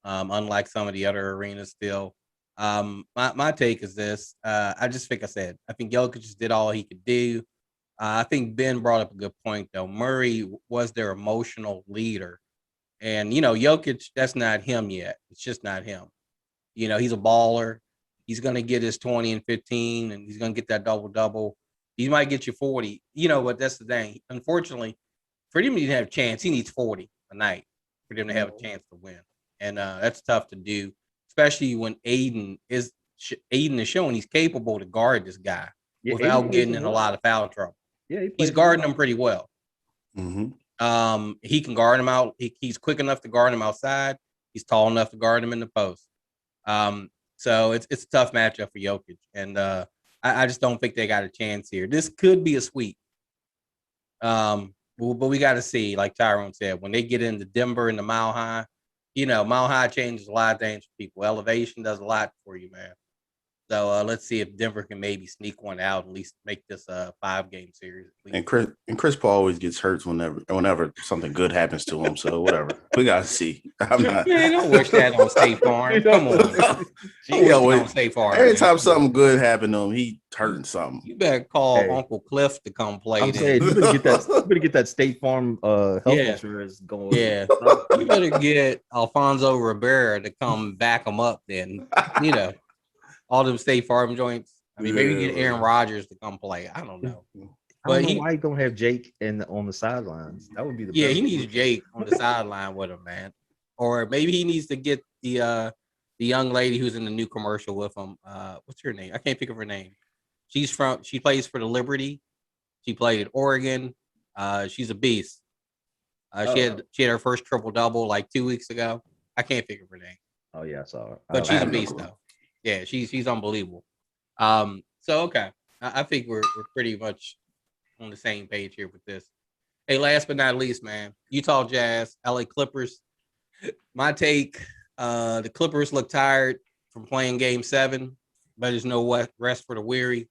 unlike some of the other arenas still. My take is this. I just think I think Jokic just did all he could do. I think Ben brought up a good point, though. Murray was their emotional leader. And, you know, Jokic, that's not him yet. It's just not him. You know, he's a baller. He's going to get his 20 and 15, and he's going to get that double-double. He might get you 40. You know, but that's the thing. Unfortunately, for him to have a chance, he needs 40 a night for them to have a chance to win. And that's tough to do, especially when Aiden is showing he's capable to guard this guy without getting in a lot of foul trouble.
Yeah,
he's guarding him pretty well.
Mm-hmm.
He can guard him out. He's quick enough to guard him outside. He's tall enough to guard him in the post. So it's a tough matchup for Jokic, and I just don't think they got a chance here. This could be a sweep. But we got to see, like Tyrone said, when they get into Denver and the Mile High, you know, Mile High changes a lot of things for people. Elevation does a lot for you, man. So let's see if Denver can maybe sneak one out, at least make this a 5-game series.
And Chris Paul always gets hurt whenever something good happens to him. So whatever, we gotta see.
Don't wish that on State Farm. Come on, on State Farm.
Every time something good happened to him, he hurting something.
You better call Uncle Cliff to come play.
I'm saying you better get that State Farm health insurance going.
Yeah, you better get Alfonso Rivera to come back him up. Then you know. All them State Farm joints. I mean, maybe get Aaron Rodgers to come play. I don't know.
But why he don't have Jake on the sidelines? That would be the best.
He needs Jake on the sideline with him, man. Or maybe he needs to get the young lady who's in the new commercial with him. What's her name? I can't think of her name. She plays for the Liberty. She played at Oregon. She's a beast. She had her first triple-double like 2 weeks ago. I can't think of her name.
Oh yeah, I saw her.
But she's a beast though. Yeah, she's unbelievable. So okay, I think we're pretty much on the same page here with this. Hey, last but not least, man, Utah Jazz, LA Clippers. My take: the Clippers look tired from playing Game 7, but there's no rest for the weary.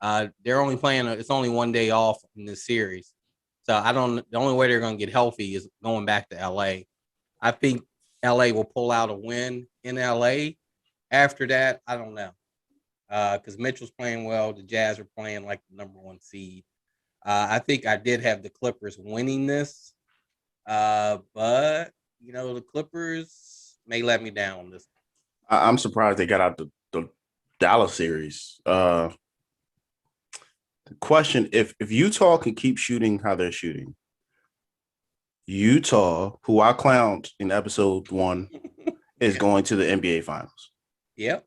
They're only playing. It's only one day off in this series, so the only way they're going to get healthy is going back to LA. I think LA will pull out a win in LA. After that, I don't know, because Mitchell's playing well. The Jazz are playing like the number 1 seed. I think I did have the Clippers winning this, but you know the Clippers may let me down on this.
I'm surprised they got out the Dallas series. The question: If Utah can keep shooting how they're shooting, Utah, who I clowned in episode 1, is going to the NBA Finals.
Yep.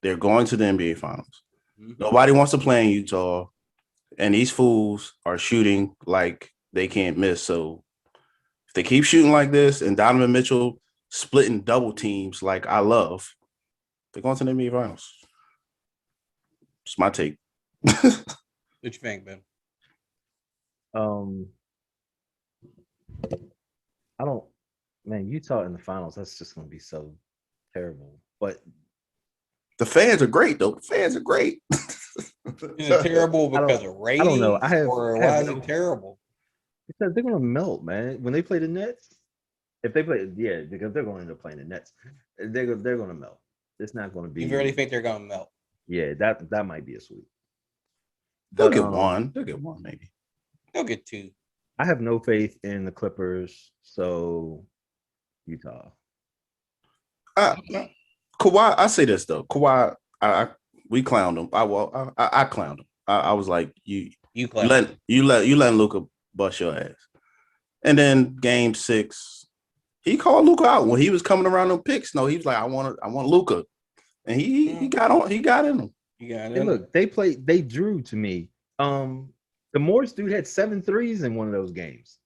They're going to the NBA Finals.
Mm-hmm.
Nobody wants to play in Utah, and these fools are shooting like they can't miss. So if they keep shooting like this and Donovan Mitchell splitting double teams like I love, they're going to the NBA Finals. It's my take.
What you think, Ben?
I don't, man, Utah in the finals, that's just going to be so terrible. But
the fans are great, though. The fans are great.
Is it terrible because of ratings?
I don't know.
Why is it terrible?
Because they're going to melt, man. When they play the Nets, if they play, because they're going to end up playing the Nets. They're going to melt. It's not going to be.
You really think they're going to melt?
Yeah, that might be a sweep.
They'll get one. They'll get one, maybe.
They'll get 2.
I have no faith in the Clippers, so Utah.
Kawhi, I say this though. Kawhi, we clowned him. I clowned him. I was like, you let Luka bust your ass. And then Game 6, he called Luka out when he was coming around them picks. No, he was like, I want Luka, and he got in him.
Hey, look, they drew to me. The Morris dude had 7 threes in one of those games.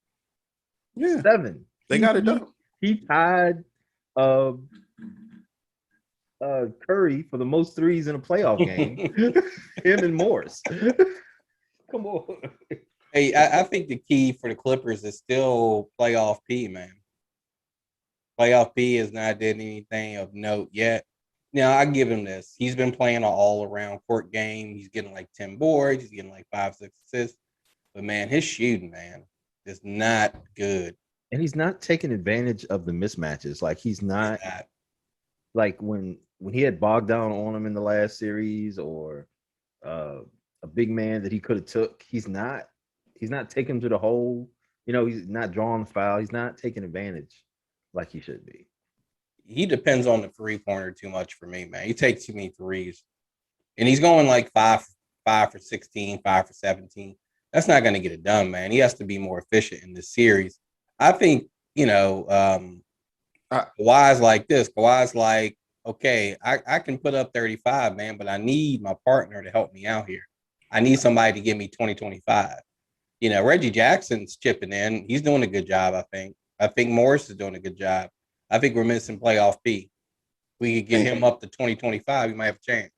Yeah,
7.
They got it done.
He tied Curry for the most threes in a playoff game. Him and Morris. Come on.
Hey, I think the key for the Clippers is still playoff P, man. Playoff P has not did anything of note yet. Now I give him this. He's been playing an all-around court game. He's getting like 10 boards. He's getting like 5, 6 assists. But man, his shooting, man, is not good.
And he's not taking advantage of the mismatches. Like he's not like when he had Bogdan on him in the last series, or a big man that he could have took. He's not taking him to the hole. He's not drawing the foul. He's not taking advantage like he should be.
He depends on the 3-pointer too much for me, man. He takes too many threes. And he's going like 5 for 16, 5 for 17. That's not going to get it done, man. He has to be more efficient in this series. I think, Kawhi's like this. Kawhi's like, okay, I can put up 35, man, but I need my partner to help me out here. I need somebody to give me 20, 25. Reggie Jackson's chipping in. He's doing a good job, I think. I think Morris is doing a good job. I think we're missing playoff P. We could get him up to 2025. We might have a chance.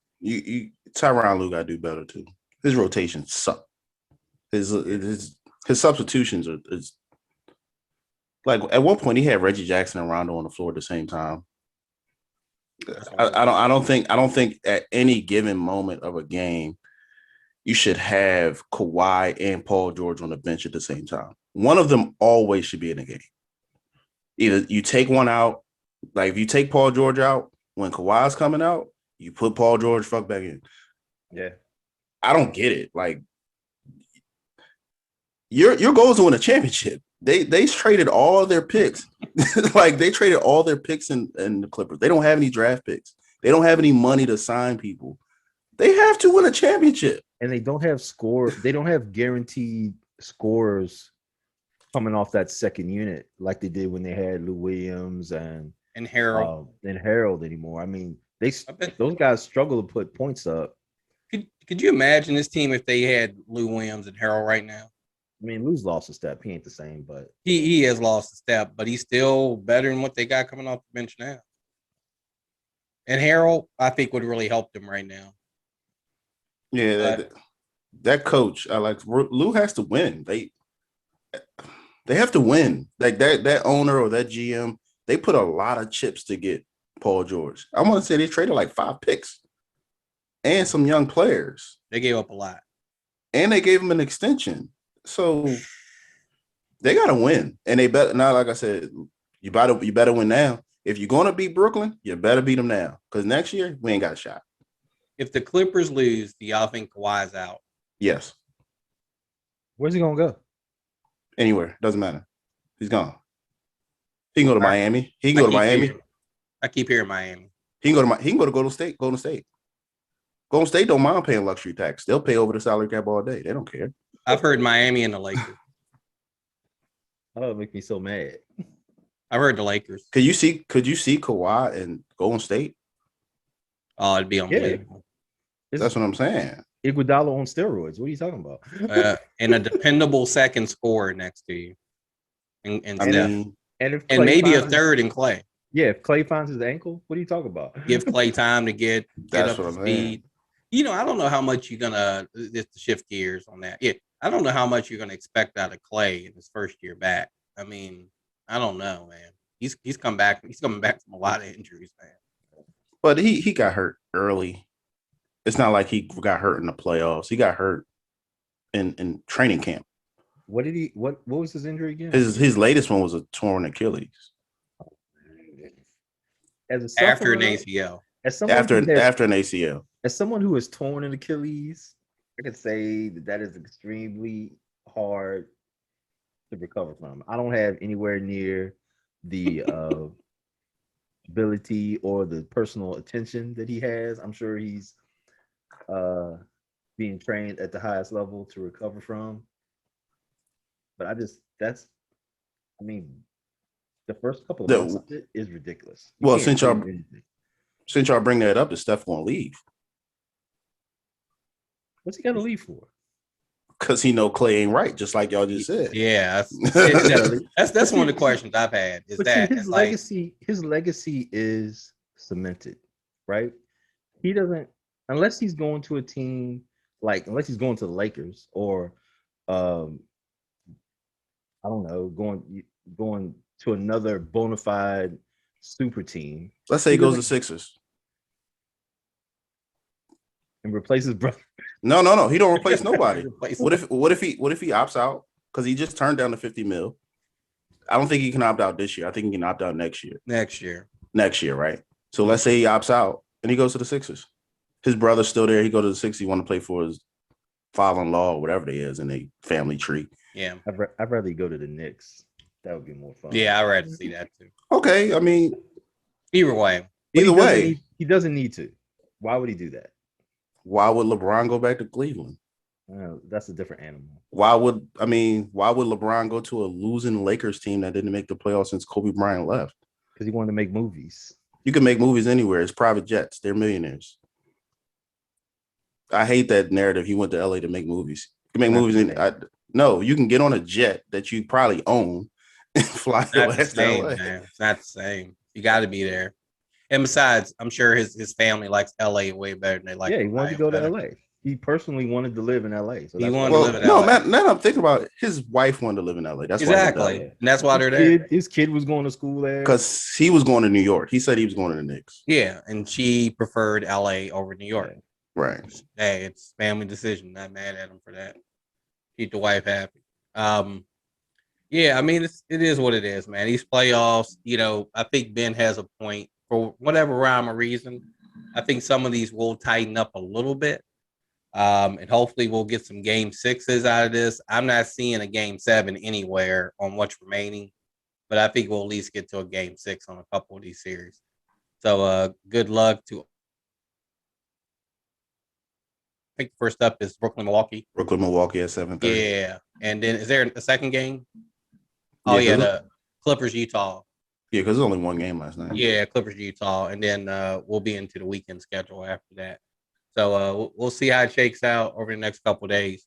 Tyronn Lue got to do better too. His rotations suck. His substitutions are like at one point he had Reggie Jackson and Rondo on the floor at the same time. I don't think at any given moment of a game you should have Kawhi and Paul George on the bench at the same time. One of them always should be in the game. Either you take one out, like if you take Paul George out when Kawhi's coming out, you put Paul George back in.
Yeah.
I don't get it. Like your goal is to win a championship. They traded all their picks. Like they traded all their picks in the Clippers. They don't have any draft picks. They don't have any money to sign people. They have to win a championship.
And they don't have They don't have guaranteed scorers coming off that second unit like they did when they had Lou Williams and
Harold
anymore. I mean, those guys struggle to put points up.
Could you imagine this team if they had Lou Williams and Harold right now?
I mean, Lou's lost a step. He ain't the same, but
he has lost a step, but he's still better than what they got coming off the bench now. And Harold, I think, would really help them right now.
Yeah, that coach, I like. Lou has to win. They have to win. Like that owner or that GM, they put a lot of chips to get Paul George. I want to say they traded like 5 picks and some young players.
They gave up a lot,
and they gave him an extension. So they got to win, and they better now. Like I said, you better win now. If you're going to beat Brooklyn, you better beat them now, because next year we ain't got a shot.
If the Clippers lose, do y'all think Kawhi's out?
Yes.
Where's he gonna go?
Anywhere, doesn't matter. He's gone. He can go to Miami. He can go to Miami.
I keep hearing Miami.
He can go to Golden State. Golden State don't mind paying luxury tax. They'll pay over the salary cap all day. They don't care.
I've heard Miami and the Lakers.
Oh, it makes me so mad.
I've heard the Lakers.
Could you see Kawhi and Golden State?
Oh, it'd be unbelievable.
Yeah.
That's what I'm saying.
Iguodala on steroids. What are you talking about?
And a dependable second scorer next to you, and Steph, and
a
maybe third in Clay.
Yeah, if Clay finds his ankle, what are you talking about?
Give Clay time to get up to speed.
Saying.
I don't know how much you're gonna just to shift gears on that. Yeah, I don't know how much you're gonna expect out of Clay in his first year back. I mean, I don't know, man. He's come back. He's coming back from a lot of injuries, man.
But he got hurt early. It's not like he got hurt in the playoffs. He got hurt in training camp.
What was his injury again?
His latest one was a torn Achilles.
After an ACL.
After an ACL.
As someone who is torn an Achilles, I could say that is extremely hard to recover from. I don't have anywhere near the ability or the personal attention that he has. I'm sure he's being trained at the highest level to recover from. But the first couple of months of it is ridiculous.
Well, since y'all bring that up, is Steph going to leave?
What's he got to leave for?
Because he know Clay ain't right, just like y'all just said.
Yeah, that's one of the questions I've had.
His legacy is cemented, right? He doesn't, unless he's going to a team unless he's going to the Lakers or I don't know, going to another bona fide super team.
Let's say he goes to Sixers.
And replaces brother.
No. He don't replace nobody. What if he opts out? Because he just turned down the $50 million. I don't think he can opt out this year. I think he can opt out next year.
Next year,
right? So let's say he opts out and he goes to the Sixers. His brother's still there. He goes to the Sixers. He want to play for his father-in-law or whatever they is in a family tree.
Yeah.
I'd rather he go to the Knicks. That would be more fun.
Yeah, I'd rather see that too.
Okay, I mean,
either way.
He doesn't need to. Why would he do that?
Why would LeBron go back to Cleveland?
That's a different animal.
Why would LeBron go to a losing Lakers team that didn't make the playoffs since Kobe Bryant left?
Because he wanted to make movies.
You can make movies anywhere. It's private jets. They're millionaires. I hate that narrative. He went to LA to make movies. You can make movies. No, you can get on a jet that you probably own and fly to LA.
It's not the same. You got to be there. And besides, I'm sure his family likes LA way better than they like.
Yeah, he wanted to go to LA. He personally wanted to live in LA. So
he wanted to live in LA.
No, now I'm thinking about it. His wife wanted to live in LA. That's
exactly. And that's why they're there.
His kid was going to school there.
Because he was going to New York. He said he was going to the Knicks.
Yeah, and she preferred LA over New York.
Right.
Hey, it's family decision. Not mad at him for that. Keep the wife happy. Yeah, I mean, it is what it is, man. These playoffs, I think Ben has a point. For whatever rhyme or reason, I think some of these will tighten up a little bit. And hopefully we'll get some game 6s out of this. I'm not seeing a game 7 anywhere on what's remaining, but I think we'll at least get to a game 6 on a couple of these series. So good luck to. I think first up is Brooklyn-Milwaukee.
Brooklyn-Milwaukee at 7:30.
Yeah. And then is there a second game? Oh, yeah, the Clippers-Utah.
Yeah, because there's only one game last night.
Yeah, Clippers-Utah. And then we'll be into the weekend schedule after that. So we'll see how it shakes out over the next couple of days.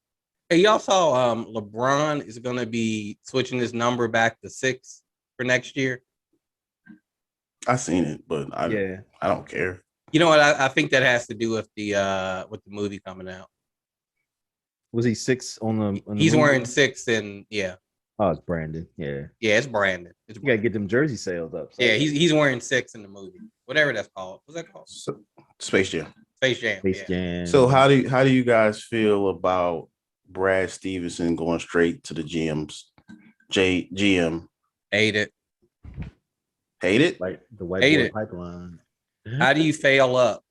Hey, y'all saw LeBron is going to be switching his number back to 6 for next year?
I seen it, but I don't care.
You know what? I think that has to do with the movie coming out.
Was he 6 on the
He's
movie?
wearing 6 and yeah.
Oh, it's Brandon. Yeah.
Yeah, it's Brandon.
You gotta get them jersey sales up.
So. Yeah, he's wearing 6 in the movie. Whatever that's called. What's that called?
Space Jam.
Space Jam.
Space Jam.
So how do you guys feel about Brad Stevenson going straight to the GM?
Hate it.
Hate it?
Like the white boy pipeline.
How do you fail up?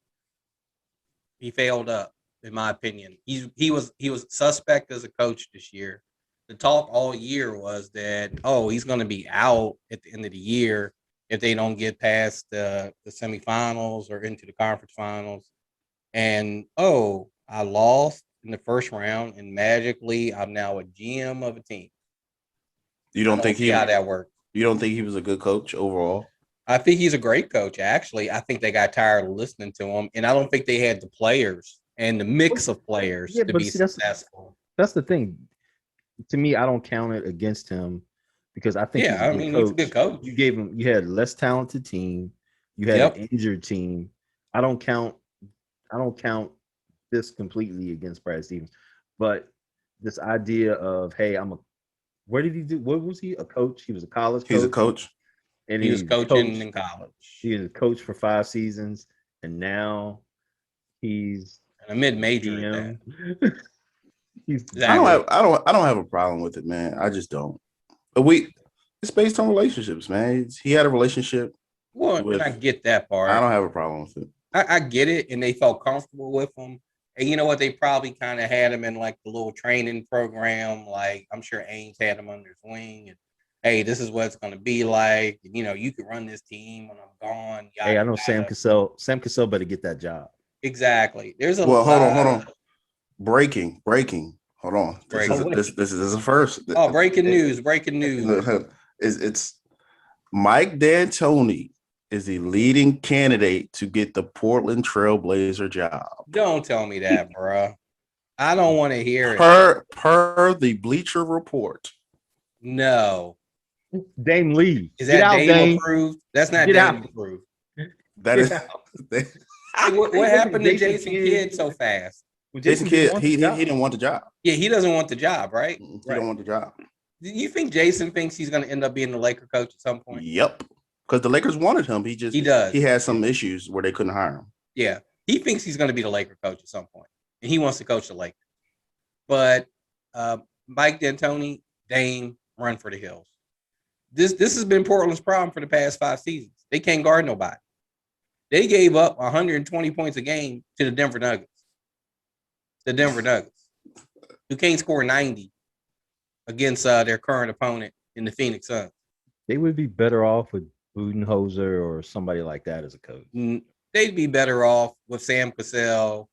He failed up, in my opinion. He was suspect as a coach this year. The talk all year was that, he's going to be out at the end of the year if they don't get past the semifinals or into the conference finals. And, I lost in the first round, and magically I'm now a GM of a team.
You don't think
how that worked?
You don't think he was a good coach overall?
I think he's a great coach, actually. I think they got tired of listening to him, and I don't think they had the players and the mix of players to be successful.
That's the thing. To me, I don't count it against him because I think
he's a good coach.
You had a less talented team. You had an injured team. I don't count this completely against Brad Stevens. But this idea of, hey, what was he? A coach? He was a college coach.
He's a coach.
And he was coaching in college.
He was a coach for 5 seasons, and now he's
a mid-major.
I don't have a problem with it, man. I just don't. It's based on relationships, man. He had a relationship.
Well, I get that part.
I don't have a problem with it.
I get it, and they felt comfortable with him. And you know what? They probably kind of had him in like the little training program. Like I'm sure Ainge had him under his wing, and hey, this is what it's going to be like. And, you can run this team when I'm gone.
Hey, I know Sam Cassell. Sam Cassell better get that job.
Exactly. There's a
hold on. Breaking. Hold on. This is a first.
Oh, breaking news.
It's Mike D'Antoni is the leading candidate to get the Portland Trailblazer job.
Don't tell me that, bro. I don't want to hear it.
Per the Bleacher Report.
No.
Dame Lee.
Is that Dame approved? That's not Dame approved.
That is.
What happened to Jason Kidd so fast?
Jason Kidd, he didn't want the job.
Yeah, he doesn't want the job, right?
He don't want the job.
Do you think Jason thinks he's going to end up being the Laker coach at some point?
Yep. Because the Lakers wanted him. He
does.
He had some issues where they couldn't hire him.
Yeah. He thinks he's going to be the Laker coach at some point, and he wants to coach the Lakers. But Mike D'Antoni, Dame, run for the hills. This has been Portland's problem for the past 5 seasons. They can't guard nobody. They gave up 120 points a game to the Denver Nuggets. The Denver Nuggets, who can't score 90 against their current opponent in the Phoenix Suns.
They would be better off with Budenholzer or somebody like that as a coach.
They'd be better off with Sam Cassell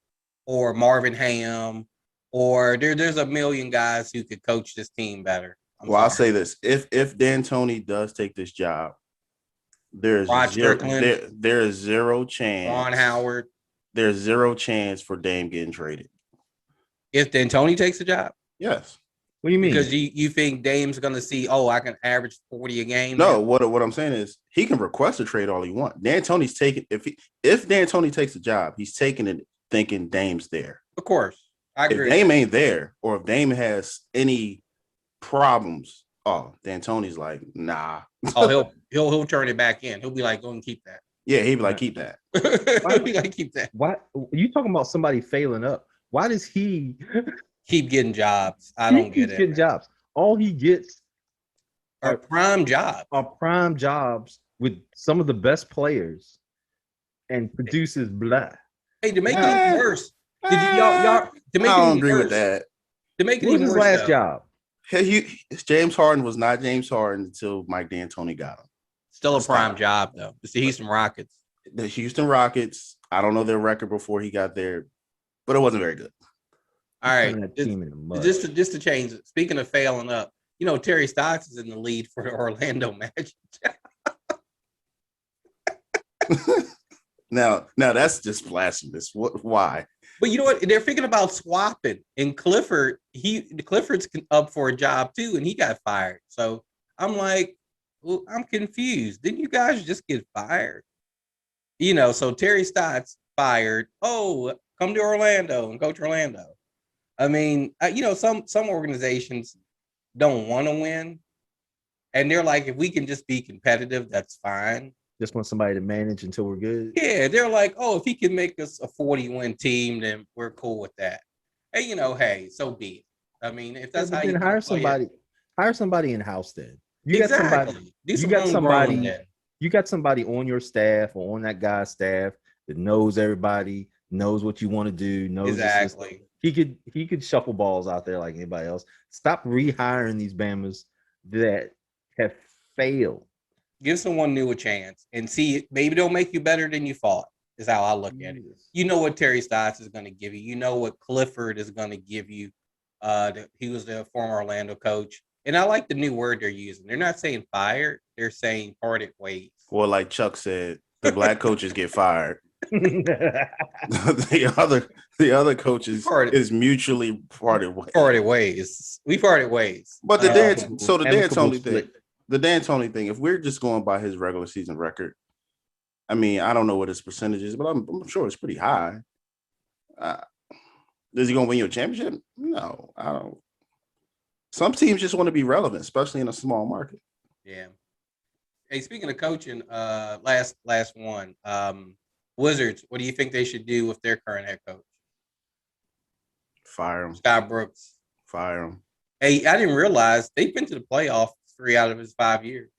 or Marvin Ham, or there's a million guys who could coach this team better.
I'll say this: if D'Antoni does take this job, there is zero chance.
Ron Howard.
There's zero chance for Dame getting traded.
If D'Antoni takes the job?
Yes.
What do you mean?
Because you think Dame's going to see, I can average 40 a game?
No, what I'm saying is he can request a trade all he wants. D'Antoni's taking if D'Antoni takes the job, he's taking it thinking Dame's there.
Of course. I agree.
If Dame ain't there, or if Dame has any problems, D'Antoni's like, nah.
He'll turn it back in. He'll be like, go and keep that.
Yeah, he'd be like, keep that.
He'll be like, keep that.
Why you talking about somebody failing up? Why does he
keep getting jobs? I don't get it.
Getting jobs. All he gets
are prime jobs.
Are prime jobs with some of the best players, and produces blah.
Hey, to make it even worse, did y'all to make
I don't
it
agree
worse,
with that.
To make it
what
even
was
worse,
his last job?
James Harden was not James Harden until Mike D'Antoni got him.
Still a prime job though. It's the Houston Rockets.
The Houston Rockets. I don't know their record before he got there, but it wasn't very good.
All right, just to change it. Speaking of failing up, Terry Stotts is in the lead for the Orlando Magic.
Now that's just blasphemous. Why?
But you know what? They're thinking about swapping. And Clifford's up for a job too, and he got fired. So I'm like, well, I'm confused. Didn't you guys just get fired? So Terry Stotts fired. Oh, come to Orlando and coach Orlando. I mean, some organizations don't want to win, and they're like, if we can just be competitive, that's fine.
Just want somebody to manage until we're good.
Yeah, they're like, if he can make us a 40-win team, then we're cool with that. Hey, hey, so be it. I mean, if that's how you
hire somebody in house, then you
exactly.
got somebody on your staff or on that guy's staff that knows everybody, knows what you want to do, knows
exactly.
He could shuffle balls out there like anybody else. Stop rehiring these Bamas that have failed.
Give someone new a chance and see. Maybe they'll make you better than you thought. Is how I look at it. You know what Terry Stotts is going to give you. You know what Clifford is going to give you. He was the former Orlando coach, and I like the new word they're using. They're not saying fired; they're saying parted ways.
Well, like Chuck said, the black coaches get fired. the other coaches is mutually parted ways.
We parted ways.
But the D'Antoni thing, if we're just going by his regular season record, I mean, I don't know what his percentage is, but I'm sure it's pretty high. Is he going to win you a championship? No, I don't. Some teams just want to be relevant, especially in a small market.
Yeah. Hey, speaking of coaching, last one, Wizards, what do you think they should do with their current head coach?
Fire him.
Scott Brooks.
Fire him.
Hey, I didn't realize they've been to the playoffs 3 out of his 5 years.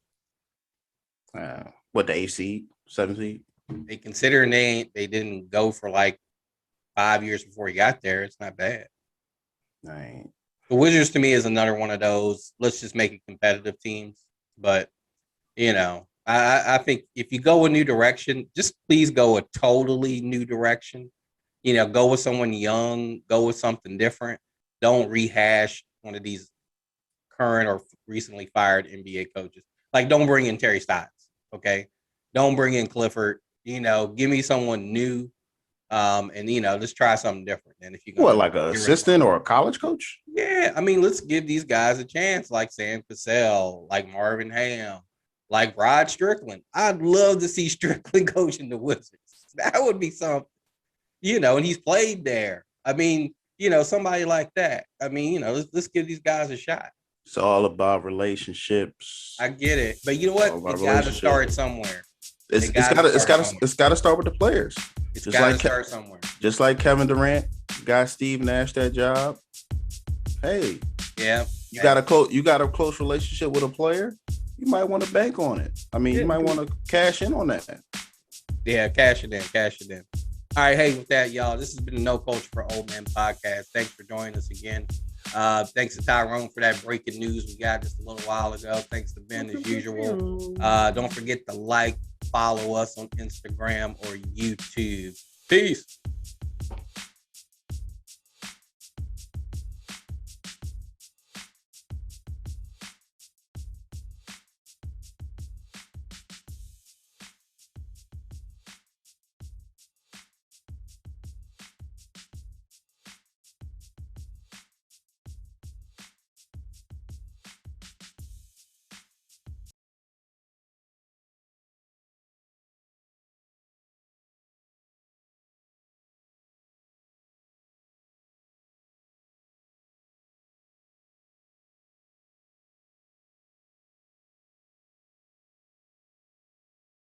What, the 8th seed, 7th seed?
They considering they didn't go for like 5 years before he got there. It's not bad.
Right.
The Wizards to me is another one of those. Let's just make it competitive teams. But I think if you go a new direction, just please go a totally new direction. Go with someone young. Go with something different. Don't rehash one of these current or recently fired NBA coaches. Like, don't bring in Terry Stotts. Okay, don't bring in Clifford. Give me someone new. And let's try something different. And if you
like an assistant or a college coach?
Yeah, I mean, let's give these guys a chance, like Sam Cassell, like Marvin Ham, like Rod Strickland. I'd love to see Strickland coaching the Wizards. That would be something, and he's played there. I mean, somebody like that. I mean, let's give these guys a shot.
It's all about relationships.
I get it, but you know what?
All about
It got to start somewhere.
It's got to start with the players.
It's got to start somewhere.
Just like Kevin Durant got Steve Nash that job. Hey,
yeah,
you got a close relationship with a player. You might want to bank on it. I mean, you might want to cash in on that.
Yeah, cash it in. All right, hey, with that, y'all, this has been the No Culture for Old Men podcast. Thanks for joining us again. Thanks to Tyrone for that breaking news we got just a little while ago. Thanks to Ben as usual. Don't forget to follow us on Instagram or YouTube. Peace.